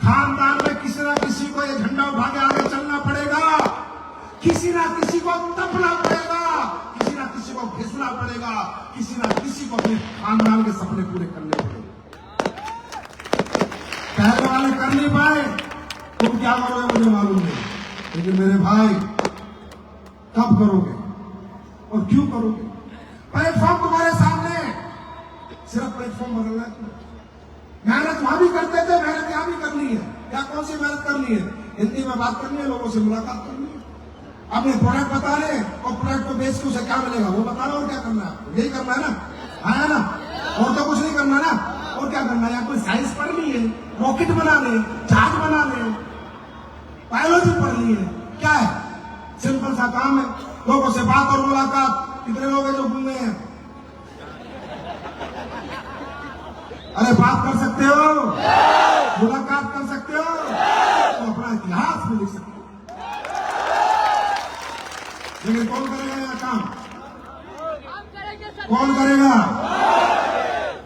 खानदान में किसी ना किसी को ये झंडा उठा के आगे चलना पड़ेगा, किसी ना किसी को तपना पड़ेगा, किसी ना किसी को घिसना पड़ेगा, किसी ना किसी को अपने खानदान के सपने पूरे करने पड़ेंगे। पहले वाले कर नहीं पाए, तुम क्या करोगे मुझे मालूम नहीं, लेकिन मेरे भाई कब करोगे और क्यों करोगे? प्लेटफॉर्म तुम्हारे सामने, सिर्फ प्लेटफॉर्म बदलना है। मेहनत वहां भी करते थे, मेहनत यहां भी करनी है। क्या कौन सी मेहनत करनी है? हिंदी में बात करनी है, लोगों से मुलाकात करनी है, अपने प्रोडक्ट बता रहे, और प्रोडक्ट को बेच के उसे क्या मिलेगा वो बता रहे, और क्या करना है? यही करना है ना, आया ना, और तो कुछ नहीं करना ना, और क्या क्या करना है? या कोई साइंस पढ़ ली है, रॉकेट बना ले, जहाज बना ले, बायोलॉजी पढ़ ली है, क्या है? सिंपल सा काम है, लोगों से बात और मुलाकात। कितने लोग हैं जो घूम गए हैं? अरे बात कर सकते हो, मुलाकात कर सकते हो, तो अपना इतिहास में लिख सकते हो। लेकिन कौन करेगा यह काम? कौन करेगा?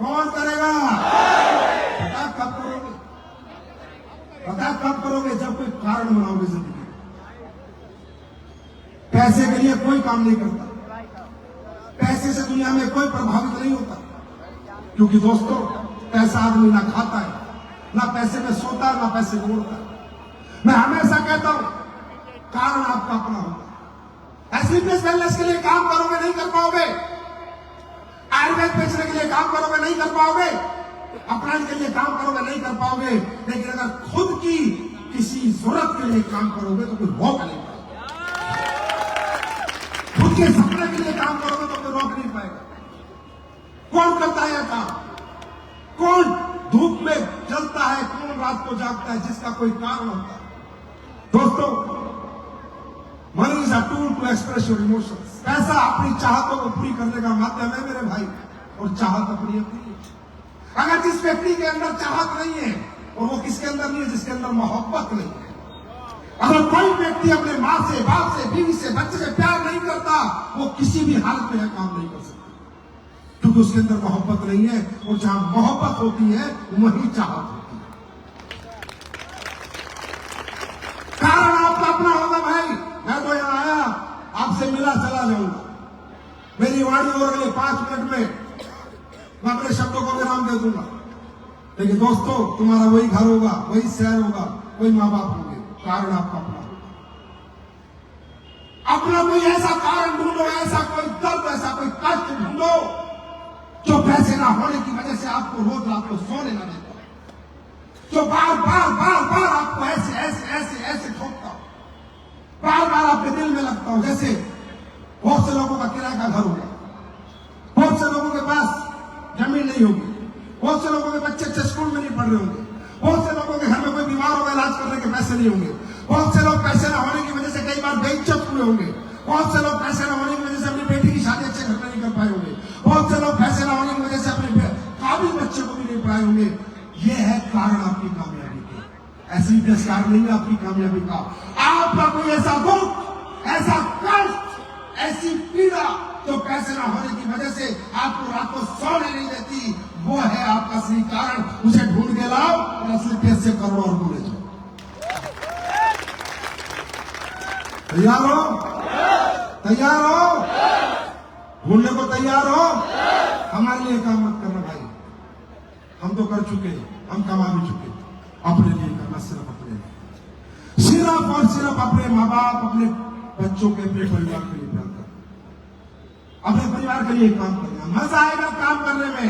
कौन करेगा? पता कब करोगे? पता कब करोगे? जब कोई कारण बनाओगे जिंदगी में। पैसे के लिए कोई काम नहीं करता, पैसे से दुनिया में कोई प्रभावित नहीं होता, क्योंकि दोस्तों पैसा आदमी ना खाता है, ना पैसे में सोता है, ना पैसे में उड़ता है। मैं हमेशा कहता हूं कारण आपका अपना होगा। एसलीपीएस वेलनेस के लिए काम करोगे नहीं कर पाओगे, आयुर्वेद बेचने के लिए काम करोगे नहीं कर पाओगे, अपराध के लिए काम करोगे नहीं कर पाओगे, लेकिन अगर खुद की किसी जरूरत के लिए काम करोगे तो कोई रोक नहीं पाएगा। खुद के सपने के लिए काम करोगे तो कोई रोक नहीं पाएगा। कौन करता है यह काम? कौन धूप में जलता है, कौन रात को जागता है, जिसका कोई कारण होता है। दोस्तों, money is a tool to express your emotions. पैसा अपनी चाहतों को पूरी करने का माध्यम है मेरे भाई, और चाहत अपनी अपनी है। अगर जिस व्यक्ति के अंदर चाहत नहीं है, और वो किसके अंदर नहीं है? जिसके अंदर मोहब्बत नहीं है। अगर कोई व्यक्ति अपने माँ से, बाप से, बीवी से, बच्चे से प्यार नहीं करता, वो किसी भी हालत में यह काम नहीं कर सकता, क्योंकि उसके अंदर मोहब्बत नहीं है। और जहां मोहब्बत होती है वहीं चाहत होती है। कारण आपका अपना होगा भाई। मैं तो यहां आया, आपसे मिला, चला जाऊंगा। मेरी वाणी और अगले 5 मिनट में मैं अपने शब्दों को विराम दे दूंगा। लेकिन दोस्तों, तुम्हारा वही घर होगा, वही शहर होगा, वही माँ बाप होंगे। कारण आपका अपना होगा। अपना कोई ऐसा कारण ढूंढो, ऐसा कोई दर्द, ऐसा कोई कष्ट ढूंढो जो पैसे ना होने की वजह से आपको रोज रात को सोने ना देता, जो बार बार बार बार आपको ऐसे ऐसे ऐसे ऐसे ठोकता हो, बार बार आपके दिल में लगता हो। जैसे बहुत से लोगों का किराए का घर होगा, बहुत से लोगों के पास जमीन नहीं होगी, बहुत से लोगों के बच्चे अच्छे स्कूल में नहीं पढ़ रहे होंगे, बहुत से लोगों के घर में कोई बीमार होगा, इलाज करने के पैसे नहीं होंगे, बहुत से लोग पैसे न होने की वजह से कई बार बेइज्जत हुए होंगे, बहुत से लोग पैसे न होने की वजह से अपनी बेटी की शादी अच्छे घर में नहीं कर पाए होंगे, बहुत से लोग पैसे न होने की वजह से अपने काबिल बच्चे को भी नहीं पढ़ाए होंगे। ये है कारण आपकी कामयाबी के। ऐसी कारण नहीं है आपकी कामयाबी का। आपका कोई ऐसा दुख, ऐसा कष्ट, ऐसी पीड़ा जो पैसे न होने की वजह से आपको रात को सोने नहीं देती, वो है आपका असली कारण। उसे ढूंढ के लाओ और असली पैसे करो और भूले जाओ। तैयार हो? तैयार हो? ढूंढने को तैयार हो? हमारे लिए काम मत करना भाई, हम तो कर चुके, हम कमा भी चुके। अपने लिए करना, सिर्फ अपने लिए, सिर्फ और सिर्फ अपने माँ बाप, अपने बच्चों के, अपने परिवार के लिए प्यार करना, अपने परिवार के लिए काम करना। मजा आएगा काम करने में।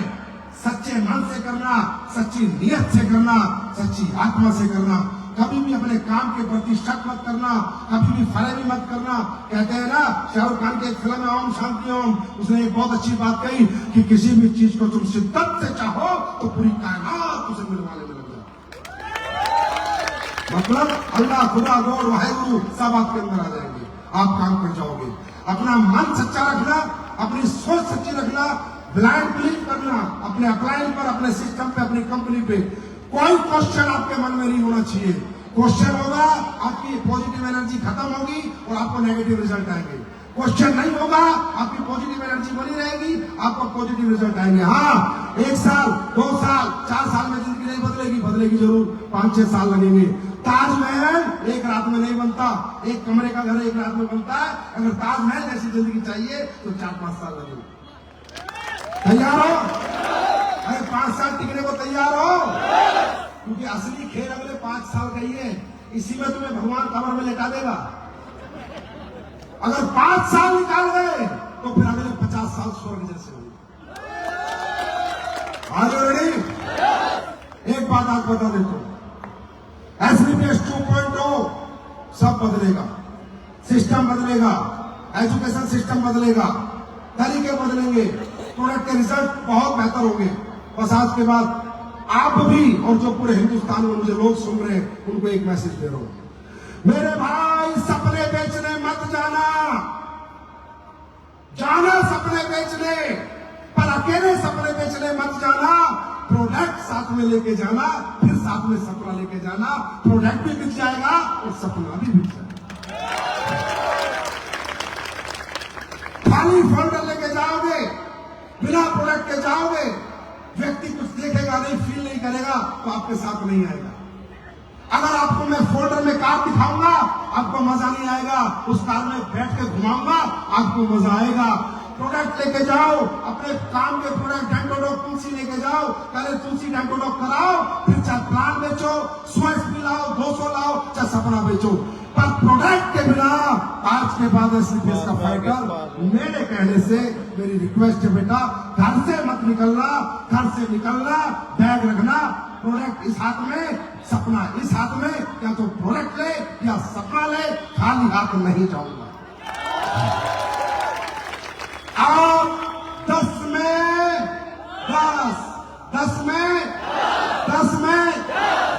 सच्चे मन से करना, सच्ची नियत से करना, सच्ची आत्मा से करना। कभी भी अपने काम के प्रति शक मत करना, कभी भी फरेबी मत करना। कहते हैं ना, शाहरुख खान की एक फिल्म है ओम शांति ओम, उसने एक बहुत अच्छी बात कही कि किसी भी चीज को तुम शिद्दत से चाहो तो पूरी कायनात उसे मिलवाने में लग जाए। मतलब अल्लाह, खुदा, गॉड, वाहिगुरु सब आपके अंदर आ जाएंगे, आप काम कर जाओगे। अपना मन सच्चा रखना, अपनी सोच सच्ची रखना, ब्लाइंड बिलीव करना अपने अपलाइन पर, अपने सिस्टम पे, अपनी कंपनी पे। कोई क्वेश्चन आपके मन में नहीं होना चाहिए। क्वेश्चन होगा, आपकी पॉजिटिव एनर्जी खत्म होगी और आपको नेगेटिव रिजल्ट आएंगे। क्वेश्चन नहीं होगा, आपकी पॉजिटिव एनर्जी बनी रहेगी, आपको पॉजिटिव रिजल्ट आएंगे। हाँ, 1 साल, 2 साल, 4 साल में जिंदगी नहीं बदलेगी, बदलेगी जरूर, 5-6 साल लगेंगे। ताजमहल एक रात में नहीं बनता, एक कमरे का घर एक रात में बनता है। अगर ताजमहल जैसी जिंदगी चाहिए तो 4-5 साल लगेंगे। तैयार हो? अरे 5 साल टिकने को तैयार हो? क्योंकि असली खेल अगले 5 साल का ही है। इसी में तुम्हें भगवान कमर में लेटा देगा। अगर 5 साल निकाल गए तो फिर अगले 50 साल स्वर्ग जैसे होंगे। Are you ready? एक बात आप बता देता हूं, एसलीपीएस 2.0 सब बदलेगा, सिस्टम बदलेगा, एजुकेशन सिस्टम बदलेगा, तरीके बदलेंगे, प्रोडक्ट के रिजल्ट बहुत बेहतर होंगे। बस आज के बाद आप भी और जो पूरे हिंदुस्तान में मुझे लोग सुन रहे हैं उनको एक मैसेज दे रहा हूं। मेरे भाई, सपने बेचने मत जाना। जाना सपने बेचने, पर अकेले सपने बेचने मत जाना। प्रोडक्ट साथ में लेके जाना, फिर साथ में सपना लेके जाना। प्रोडक्ट भी बिक जाएगा और सपना भी बिक जाएगा। खाली फोल्डर लेके जाओगे, बिना प्रोडक्ट के जाओगे, व्यक्ति कुछ देखेगा नहीं, फील नहीं करेगा तो आपके साथ नहीं आएगा। अगर आपको मैं फोल्डर में कार दिखाऊंगा आपको मजा नहीं आएगा, उस कार में बैठ के घुमाऊंगा आपको मजा आएगा। प्रोडक्ट लेके जाओ, अपने काम के प्रोडक्ट, डेंटोडॉक तुलसी लेके जाओ, पहले तुलसी डेंटोडॉक कराओ, फिर चाहे प्लान बेचो, 100 SP लाओ, 200 लाओ, चाहे सपना बेचो। पर प्रोडक्ट के बिना आज के बाद एसलीपीएस का फाइटर, मेरे कहने से मेरी रिक्वेस्ट है बेटा, घर से मत निकलना। घर से निकलना, बैग रखना, प्रोडक्ट इस हाथ में, सपना इस हाथ में। या तो प्रोडक्ट ले या सपना ले, खाली हाथ नहीं जाऊंगा। आप 10 में 10, 10 में 10 में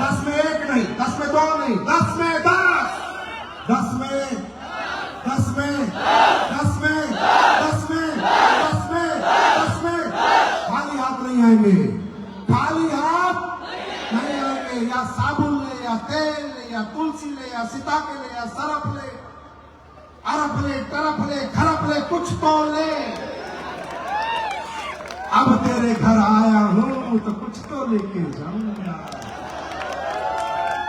10 में 1 नहीं, 10 में 2 नहीं, 10 में 10, 10 में 10 में 10 में 10 में 10 में 10 में खाली हाथ नहीं आएंगे। खाली हाथ नहीं आएंगे। या साबुन ले, या तेल ले, या तुलसी ले, या सिताके ले, या सरफ ले, अरफ ले, टरफ ले, खरफ ले, कुछ तो ले। अब तेरे घर आया हूं तो कुछ तो लेके जाऊंगा।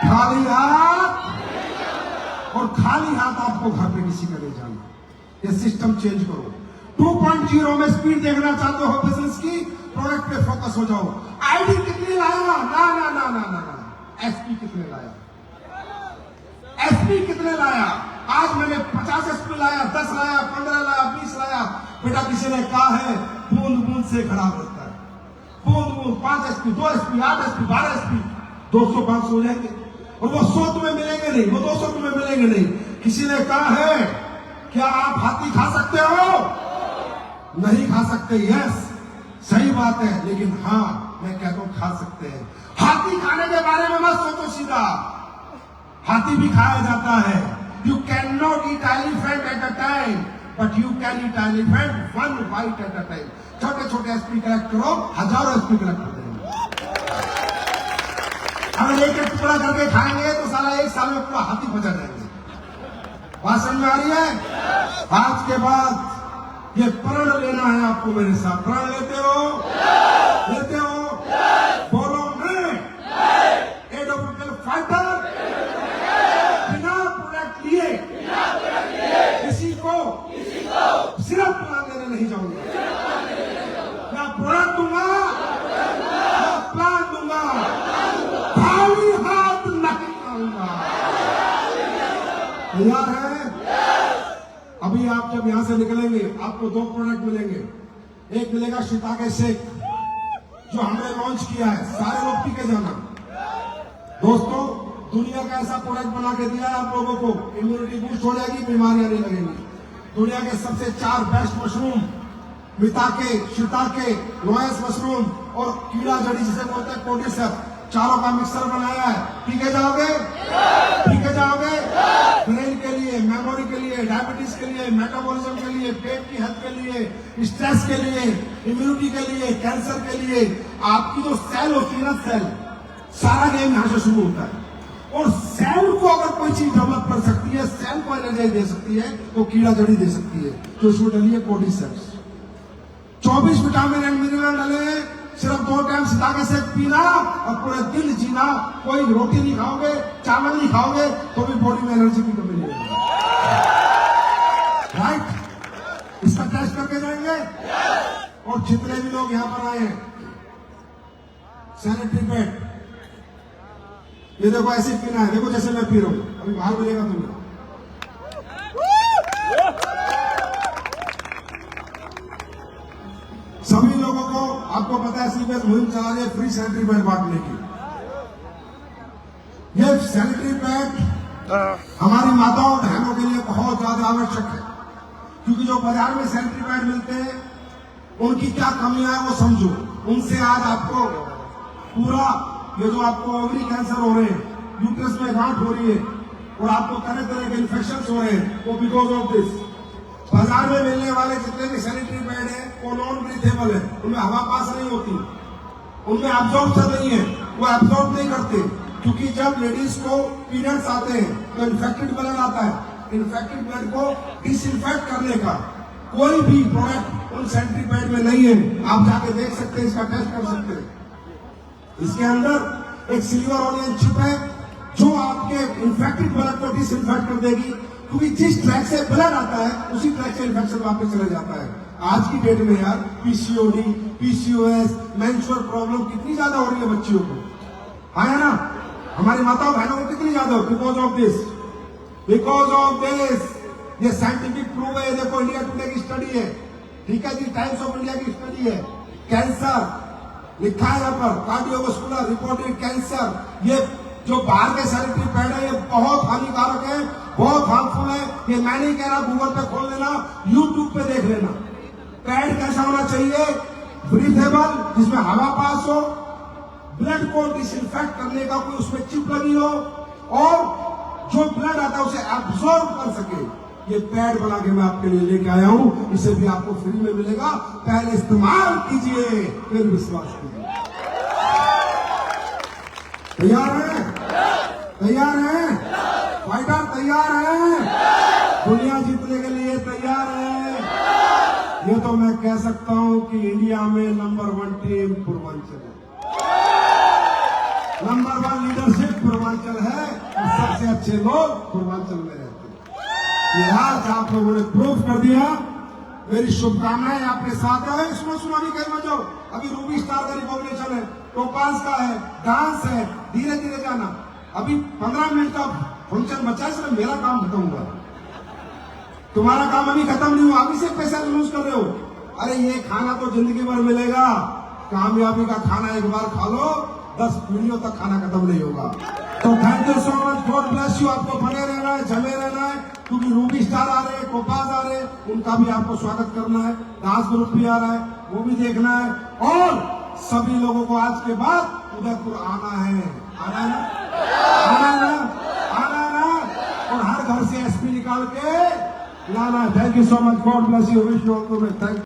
खाली हाथ, और खाली हाथ आपको घर पे किसी का ले जाना। ये सिस्टम चेंज करो। 2.0 में स्पीड देखना चाहते हो बिजनेस की, प्रोडक्ट पे फोकस हो जाओ। आईडी कितनी लाया? ना ना ना ना ना ना। एसपी कितने लाया? एसपी कितने लाया? आज मैंने 50 एसपी लाया, 10 लाया, 15 लाया, 20 लाया। बेटा किसी ने कहा है बूंद बूंद से खराब होता है। बूंद बूंद 5 एसपी, 2 एसपी, 8 एसपी, 12 एसपी, 200-500 हो जाएंगे। और वो 100 तुम्हें मिलेंगे नहीं, वो 200 तुम्हें मिलेंगे नहीं। किसी ने कहा है क्या आप हाथी खा सकते हो? नहीं खा सकते। यस, सही बात है, लेकिन हाँ मैं कहता हूं खा सकते हैं। हाथी खाने के बारे में मत सोचो सीधा, हाथी भी खाया जाता है। You can not eat elephant at a time, but you can eat elephant 1 bite at a time. छोटे छोटे एसपी कलेक्ट करो, हजारों एसपी कलेक्ट कर देंगे। अगर एक टुकड़ा करके खाएंगे तो साला 1 साल में पूरा हाथी बचा जाएंगे। बात समझ में आ रही है? आज के बाद ये प्रण लेना है आपको मेरे साथ। प्रण लेते हो? लेते हो? बोलो मैं एडवोकेट फाइटर बिना प्रोडक्ट लिए किसी को सिर्फ प्लान देने नहीं जाऊंगा। मैं प्रोडक्ट दूंगा, मैं प्लान दूंगा, खाली हाथ नहीं आऊंगा। तैयार है? अभी आप जब यहां से निकलेंगे आपको 2 प्रोडक्ट मिलेंगे। एक मिलेगा शिताके शेक जो हमने लॉन्च किया है, सारे लोग पी के जाना। दोस्तों, दुनिया का ऐसा प्रोडक्ट बना के दिया है आप लोगों को, इम्यूनिटी बूस्ट हो जाएगी, बीमारियां नहीं लगेंगी। दुनिया के सबसे 4 बेस्ट मशरूम, मिताके, शिताके, लोयस मशरूम और कीड़ा जड़ी जिसे बोलते हैं कोडिसर, चारों का मिक्सर बनाया है। पी के जाओगे? पी के जाओगे? ब्रेन के लिए, मेमोरी के लिए, डायबिटीज के लिए, मेटाबॉलिज्म के लिए, पेट की हेल्थ के लिए, स्ट्रेस के लिए, इम्यूनिटी के लिए, कैंसर के लिए। आपकी जो सेल होती है ना, सेल, सारा गेम यहां से शुरू होता है। और सेल को अगर कोई चीज डेवलप कर सकती है, सेल को एनर्जी दे सकती है, तो कीड़ा जड़ी दे सकती है, जो इसमें डली है कोडिसेप्स। 24 विटामिन एंड मिनरल डले हैं। सिर्फ 2 टाइम सिताके शेक पीना और पूरे दिन जीना। कोई रोटी नहीं खाओगे, चावल नहीं खाओगे तो भी बॉडी में एनर्जी की कमी नहीं होगी। राइट? इसका टेस्ट करके जाएंगे। और जितने भी लोग यहां पर आए हैं, सैनिटरी पैड ये देखो ऐसे पीना है। देखो जैसे मैं पी रहा हूं, अभी बाहर मिलेगा तुम्हें। सभी लोगों को आपको पता है एसलीपीएस मुहिम चला रही है फ्री सैनिटरी पैड बांटने की। ये सैनिटरी पैड हमारी माताओं बहनों के लिए बहुत ज्यादा आवश्यक है, क्योंकि जो बाजार में सैनिटरी पैड मिलते हैं उनकी क्या कमियां है वो समझो। उनसे आज आपको पूरा ये जो आपको ओवरी कैंसर हो रहे हैं, यूट्रस में गांठ हो रही है और आपको तरह तरह के इन्फेक्शन हो रहे हैं, वो बिकॉज ऑफ दिस। बाजार में मिलने वाले जितने भी सैनिटरी पैड है वो नॉन ब्रीथेबल है, उनमें हवा पास नहीं होती, उनमें एब्जॉर्प्शन नहीं है, वो एब्जॉर्ब नहीं करते, क्योंकि जब लेडीज को पीरियड्स आते हैं तो इन्फेक्टेड ब्लड आता है। इन्फेक्टेड ब्लड को डिसइंफेक्ट करने का कोई भी प्रोडक्ट उन सैनिटरी पैड में नहीं है। आप जाके देख सकते हैं, इसका टेस्ट कर सकते हैं। इसके अंदर एक सिल्वर ऑनियन चिप है जो आपके इन्फेक्टेड ब्लड को डिसइंफेक्ट कर देगी, क्योंकि जिस ट्रैक से ब्लड आता है उसी ट्रैक से इन्फेक्शन वापस चला जाता है। आज की डेट में यार पीसीओडी, पीसीओएस, मेंस्ट्रुअल प्रॉब्लम कितनी ज्यादा हो रही है बच्चियों को, है ना? हमारी माताओं बहनों को कितनी ज्यादा हो, because of this, because of this. ये साइंटिफिक प्रूव है, देखो इंडिया टुडे की स्टडी है, ठीक है जी, टाइम्स ऑफ इंडिया की स्टडी है। कैंसर लिखा है यहाँ पर, कार्डियोवास्कुलर रिपोर्टेड कैंसर। ये जो बाहर के सैनिटरी पैड है ये बहुत हानिकारक है, बहुत हार्मफुल है। ये मैं नहीं कह रहा, गूगल पे खोल लेना, यूट्यूब पे देख लेना। पैड कैसा होना चाहिए? ब्रीथेबल, जिसमें हवा पास हो, ब्लड को डिसइंफेक्ट करने का कोई उसमें चिप लगी हो और जो ब्लड आता है उसे एब्सॉर्ब कर सके। ये पैड बना के मैं आपके लिए लेके आया हूं, इसे भी आपको फ्री में मिलेगा। पहले इस्तेमाल कीजिए, फिर विश्वास कीजिए। तैयार हैं? तैयार हैं? फाइटर तैयार हैं? दुनिया जीतने के लिए तैयार है? ये तो मैं कह सकता हूं कि इंडिया में नंबर 1 टीम पूर्वांचल है, नंबर 1 लीडरशिप पूर्वांचल है और सबसे अच्छे लोग पूर्वांचल में रहते हैं। ये आज आप लोगों ने प्रूव कर दिया। मेरी शुभकामनाएं आपके साथ है। सुनो सुनो, अभी कहीं मत जाओ, अभी रूबी स्टार का रिकॉग्निशन है, टोपाज का है, डांस है, धीरे धीरे जाना। अभी 15 मिनट का फंक्शन बचा है, सिर्फ मेरा काम खत्म हुआ, तुम्हारा काम अभी खत्म नहीं हुआ, अभी से पैसा लूज कर रहे हो। अरे ये खाना तो जिंदगी भर मिलेगा, कामयाबी का खाना एक बार खा लो, 10 पीढ़ियों तक खाना खत्म नहीं होगा। तो thank you so much, God bless you. आपको बने रहना है, जमे रहना है, क्योंकि रूबी स्टार आ रहे हैं, टोपाज आ रहे हैं, उनका भी आपको स्वागत करना है। डांस ग्रुप भी आ रहा है, वो भी देखना है, और सभी लोगों को आज के बाद उदयपुर आना है। आना है ना? आना है ना? आना है ना? और हर घर से एसपी निकाल के लाना है। Thank you so much, God bless you, wish you all the best. Thank